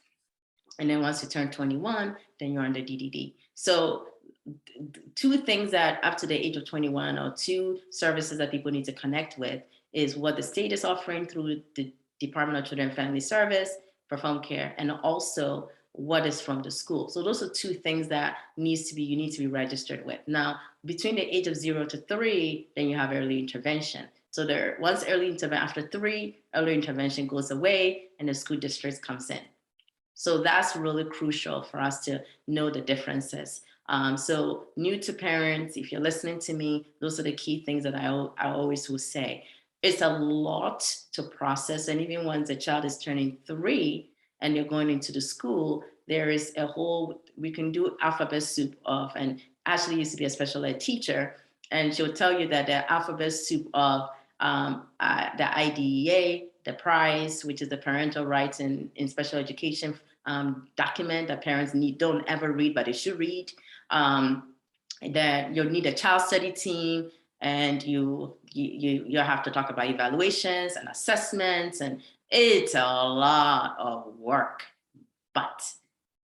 And then once you turn 21, then you're under DDD. So 2 things that up to the age of 21, or 2 services that people need to connect with, is what the state is offering through the Department of Children and Family Service, Perform Care, and also what is from the school. So those are 2 things that you need to be registered with. Now, between the age of 0 to 3, then you have early intervention. So once early intervention, after 3, early intervention goes away and the school district comes in. So that's really crucial for us to know the differences. So new to parents, if you're listening to me, those are the key things that I always will say. It's a lot to process. And even once a child is turning 3 and you're going into the school, there is we can do alphabet soup of, and Ashley used to be a special ed teacher, and she'll tell you that the alphabet soup of the IDEA, the PRICE, which is the Parental Rights in Special Education document that parents don't ever read, but they should read. That you'll need a child study team, and you have to talk about evaluations and assessments, and it's a lot of work. But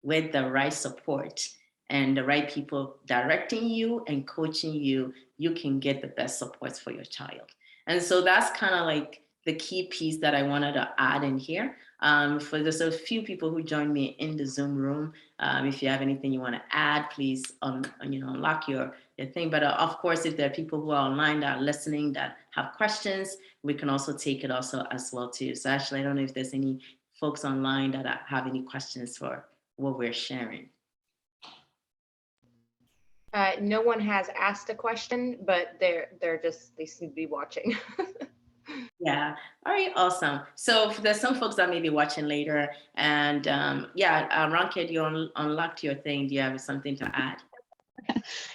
with the right support and the right people directing you and coaching you, you can get the best supports for your child. And so that's kind of like the key piece that I wanted to add in here. For there's a few people who joined me in the Zoom room. If you have anything you want to add, please unlock your thing. But of course, if there are people who are online that are listening that have questions, we can also take it also as well too. So actually, I don't know if there's any folks online that have any questions for what we're sharing. No one has asked a question, but they seem to be watching. Yeah. All right. Awesome. So there's some folks that may be watching later, and Ronke, you unlocked your thing. Do you have something to add?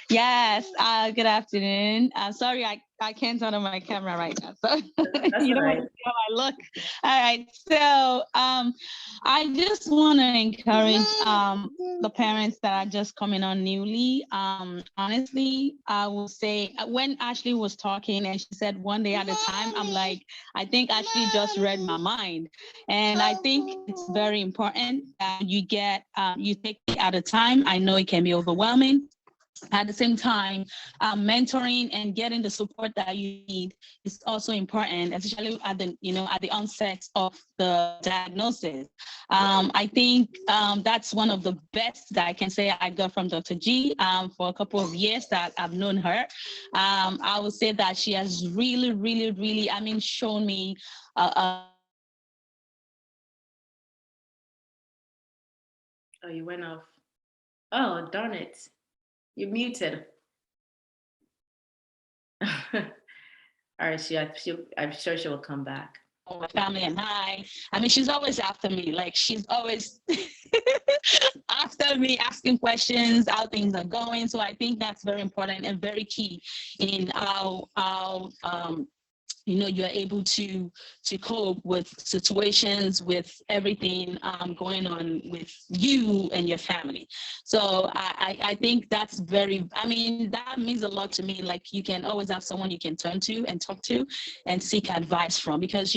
Yes. Good afternoon. Sorry, I can't turn on my camera right now, so you don't want to see how I look. All right. So I just want to encourage the parents that are just coming on newly. Honestly, I will say when Ashley was talking and she said one day at a time, I'm like, I think Ashley just read my mind, and I think it's very important that you take it at a time. I know it can be overwhelming. At the same time, mentoring and getting the support that you need is also important, especially at the onset of the diagnosis. I think that's one of the best that I can say I got from Dr. G for a couple of years that I've known her. I would say that she has really, really, really, shown me Oh, you went off. Oh, darn it. You're muted. All right, I'm sure she will come back. my family and she's always after me. Like, she's always after me, asking questions, how things are going. So I think that's very important and very key in how you're able to cope with situations, with everything going on with you and your family. So I think that's that means a lot to me. Like, you can always have someone you can turn to and talk to and seek advice from, because,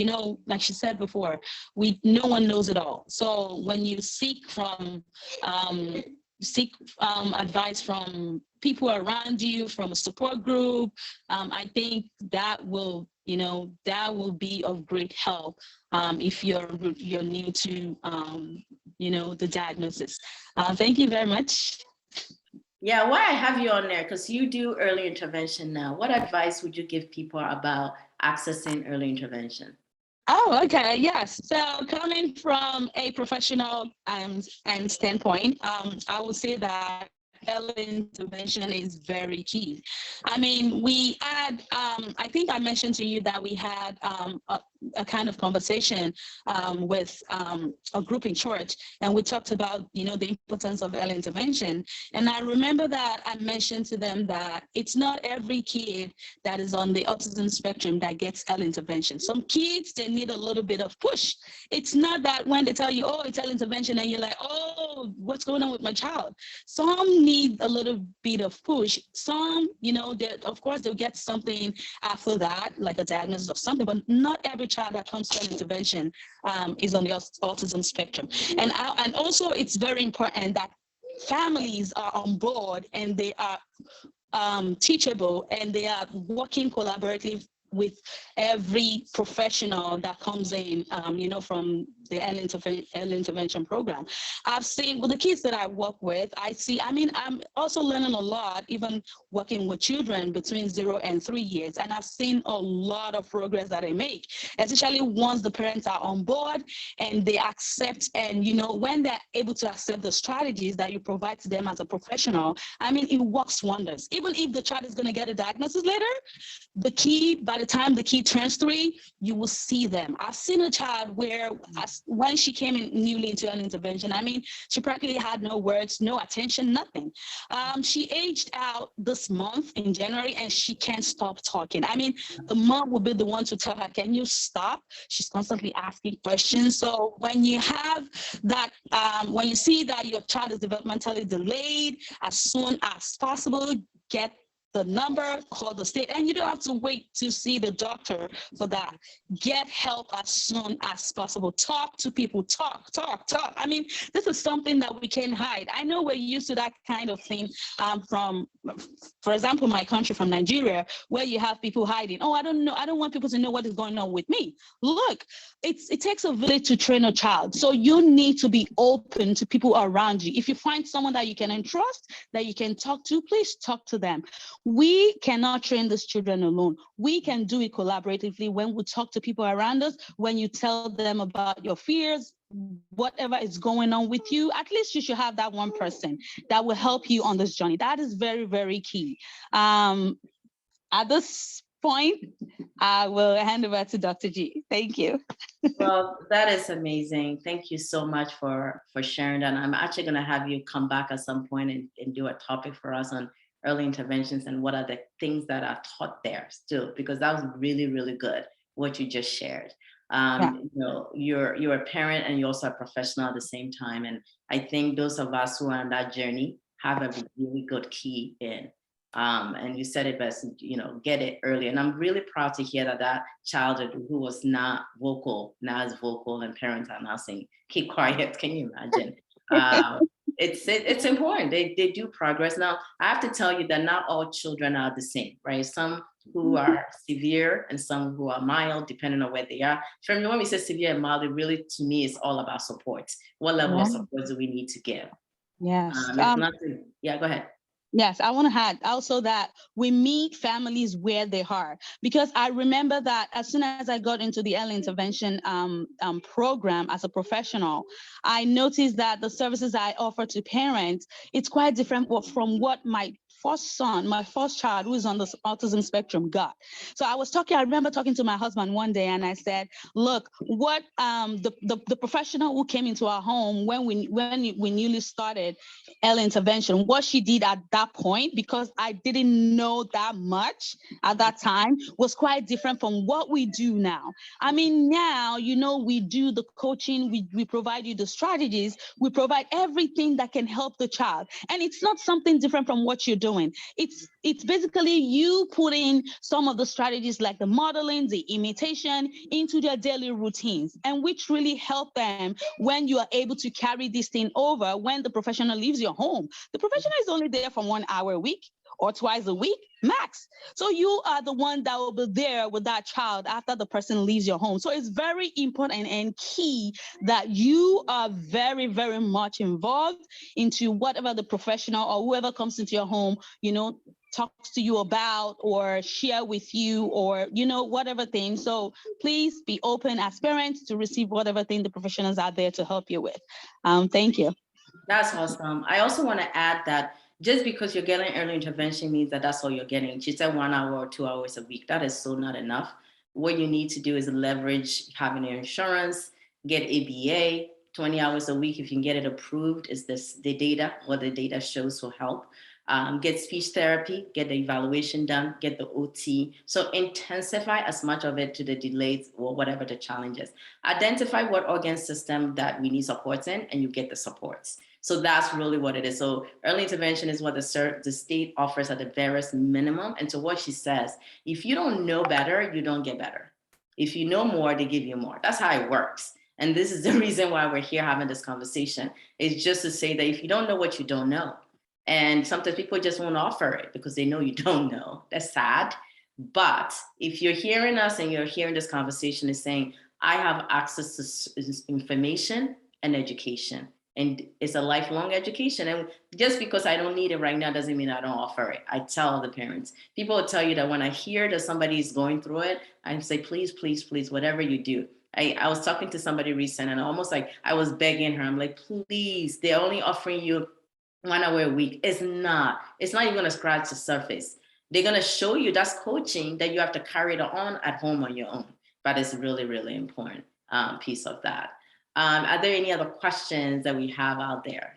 like she said before, no one knows it all. So when you seek advice from people around you, from a support group, I think that will be of great help if you're new to the diagnosis. Thank you very much. Yeah, why I have you on there, because you do early intervention now. What advice would you give people about accessing early intervention? Oh, okay. Yes. So coming from a professional and standpoint, I would say that early intervention is very key. We had, I think I mentioned to you that we had a kind of conversation with a group in church, and we talked about, the importance of early intervention. And I remember that I mentioned to them that it's not every kid that is on the autism spectrum that gets early intervention. Some kids, they need a little bit of push. It's not that when they tell you, oh, it's early intervention, and you're like, oh, what's going on with my child? Some need a little bit of push. Some, of course, they'll get something after that, like a diagnosis of something, but not every child that comes to an intervention is on the autism spectrum. And also, it's very important that families are on board and they are teachable, and they are working collaboratively with every professional that comes in, from the early intervention program. I've seen with the kids that I work with, I'm also learning a lot, even working with children between 0 and 3 years. And I've seen a lot of progress that they make, especially once the parents are on board and they accept, and, when they're able to accept the strategies that you provide to them as a professional, it works wonders. Even if the child is going to get a diagnosis later, by the time the kid turns 3, you will see them. I've seen a child where when she came in newly into an intervention, she practically had no words, no attention, nothing. She aged out this month in January, and she can't stop talking. The mom will be the one to tell her, can you stop? She's constantly asking questions. So when you have that, when you see that your child is developmentally delayed, as soon as possible, get the number, call the state, and you don't have to wait to see the doctor for that. Get help as soon as possible. Talk to people, talk. I mean, this is something that we can't hide. I know we're used to that kind of thing from, for example, my country, from Nigeria, where you have people hiding. Oh, I don't know. I don't want people to know what is going on with me. Look, it takes a village to train a child. So you need to be open to people around you. If you find someone that you can entrust, that you can talk to, please talk to them. We cannot train these children alone. We can do it collaboratively when we talk to people around us, when you tell them about your fears, whatever is going on with you. At least you should have that one person that will help you on this journey. That is very, very key. At this point, I will hand over to Dr. G. Thank you. Well, that is amazing. Thank you so much for sharing that. I'm actually going to have you come back at some point and do a topic for us on early interventions and what are the things that are taught there still, because that was really, really good, what you just shared. You know, you're a parent and you're also a professional at the same time. And I think those of us who are on that journey have a really good key in. And you said it best, you know, get it early. And I'm really proud to hear that child who was not vocal now is vocal, and parents are now saying, keep quiet. Can you imagine? It's important. They do progress. Now, I have to tell you that not all children are the same, right? Some who are severe and some who are mild, depending on where they are. For me, when we say severe and mild, it really, to me, is all about support. What level of support do we need to give? Yes. It's not yeah, go ahead. Yes, I want to add also that we meet families where they are, because I remember that as soon as I got into the early intervention program as a professional, I noticed that the services I offer to parents, it's quite different from what my first child who is on the autism spectrum got. So I remember talking to my husband one day and I said, look, what the professional who came into our home when we newly started early intervention, what she did at that point, because I didn't know that much at that time, was quite different from what we do now. I mean, now, you know, we do the coaching, we provide you the strategies, we provide everything that can help the child. And it's not something different from what you're doing. It's basically you putting some of the strategies like the modeling, the imitation into their daily routines, and which really help them when you are able to carry this thing over when the professional leaves your home. The professional is only there for 1 hour a week or twice a week max. So you are the one that will be there with that child after the person leaves your home. So it's very important and key that you are very, very much involved into whatever the professional or whoever comes into your home, you know, talks to you about or share with you, or, you know, whatever thing. So please be open as parents to receive whatever thing the professionals are there to help you with. Thank you. That's awesome. I also want to add that just because you're getting early intervention means that that's all you're getting. She said 1 hour or 2 hours a week. That is so not enough. What you need to do is leverage having your insurance, get ABA, 20 hours a week. If you can get it approved, is the data, what the data shows will help. Get speech therapy, get the evaluation done, get the OT. So intensify as much of it to the delays or whatever the challenge is. Identify what organ system that we need supports in, and you get the supports. So that's really what it is. So early intervention is what the state offers at the barest minimum. And to what she says, if you don't know better, you don't get better. If you know more, they give you more. That's how it works. And this is the reason why we're here having this conversation. It's just to say that if you don't know what you don't know, and sometimes people just won't offer it because they know you don't know. That's sad. But if you're hearing us and you're hearing this conversation, is saying, I have access to information and education. And it's a lifelong education. And just because I don't need it right now doesn't mean I don't offer it. I tell the parents. People will tell you that when I hear that somebody is going through it, I say, please, please, please, whatever you do. I was talking to somebody recent and almost like I was begging her. I'm like, please, they're only offering you 1 hour a week. It's not even going to scratch the surface. They're going to show you, that's coaching that you have to carry it on at home on your own. But it's really, really important piece of that. Are there any other questions that we have out there?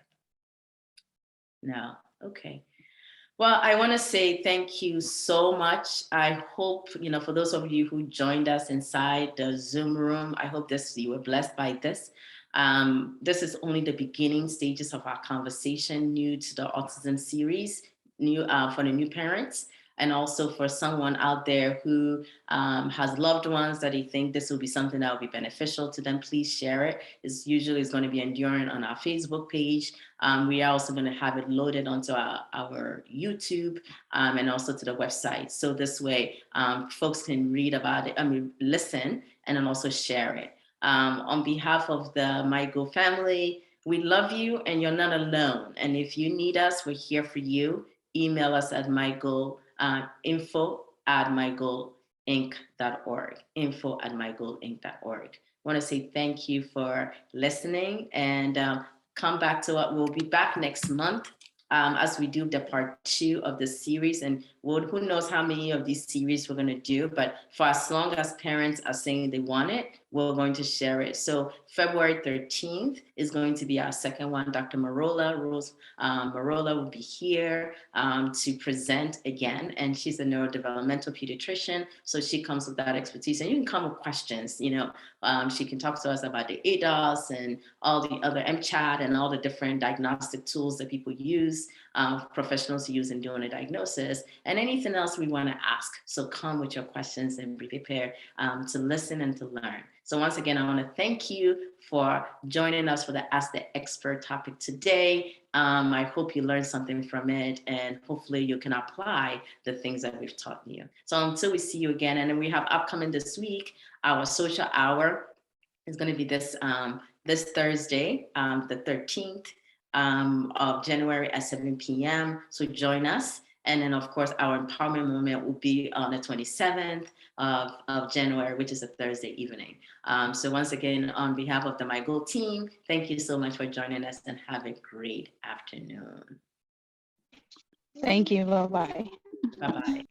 No. Okay. Well, I want to say thank you so much. I hope, you know, for those of you who joined us inside the Zoom room, I hope you were blessed by this. This is only the beginning stages of our conversation, new to the autism series, new for the new parents. And also for someone out there who has loved ones that they think this will be something that will be beneficial to them, please share it. It's usually going to be enduring on our Facebook page. We are also going to have it loaded onto our YouTube and also to the website. So this way folks can read about it, listen, and then also share it. On behalf of the MyGo family, we love you and you're not alone. And if you need us, we're here for you. Email us at info@mygoalinc.org. info@mygoalinc.org. I want to say thank you for listening and come back to it. We'll be back next month as we do the part 2 of the series. And who knows how many of these series we're going to do, but for as long as parents are saying they want it, we're going to share it. So February 13th is going to be our second one. Dr. Rose Marola will be here to present again. And she's a neurodevelopmental pediatrician. So she comes with that expertise. And you can come with questions. She can talk to us about the ADOS and all the other MCHAT and all the different diagnostic tools that people use, professionals use in doing a diagnosis, and anything else we want to ask. So come with your questions and be prepared to listen and to learn. So once again, I want to thank you for joining us for the Ask the Expert topic today. I hope you learned something from it, and hopefully you can apply the things that we've taught you. So until we see you again, and then we have upcoming this week, our social hour is going to be this Thursday, the 13th of January at 7 p.m. So join us. And then, of course, our empowerment moment will be on the 27th of January, which is a Thursday evening. So once again, on behalf of the MyGo team, thank you so much for joining us and have a great afternoon. Thank you. Bye-bye. Bye-bye.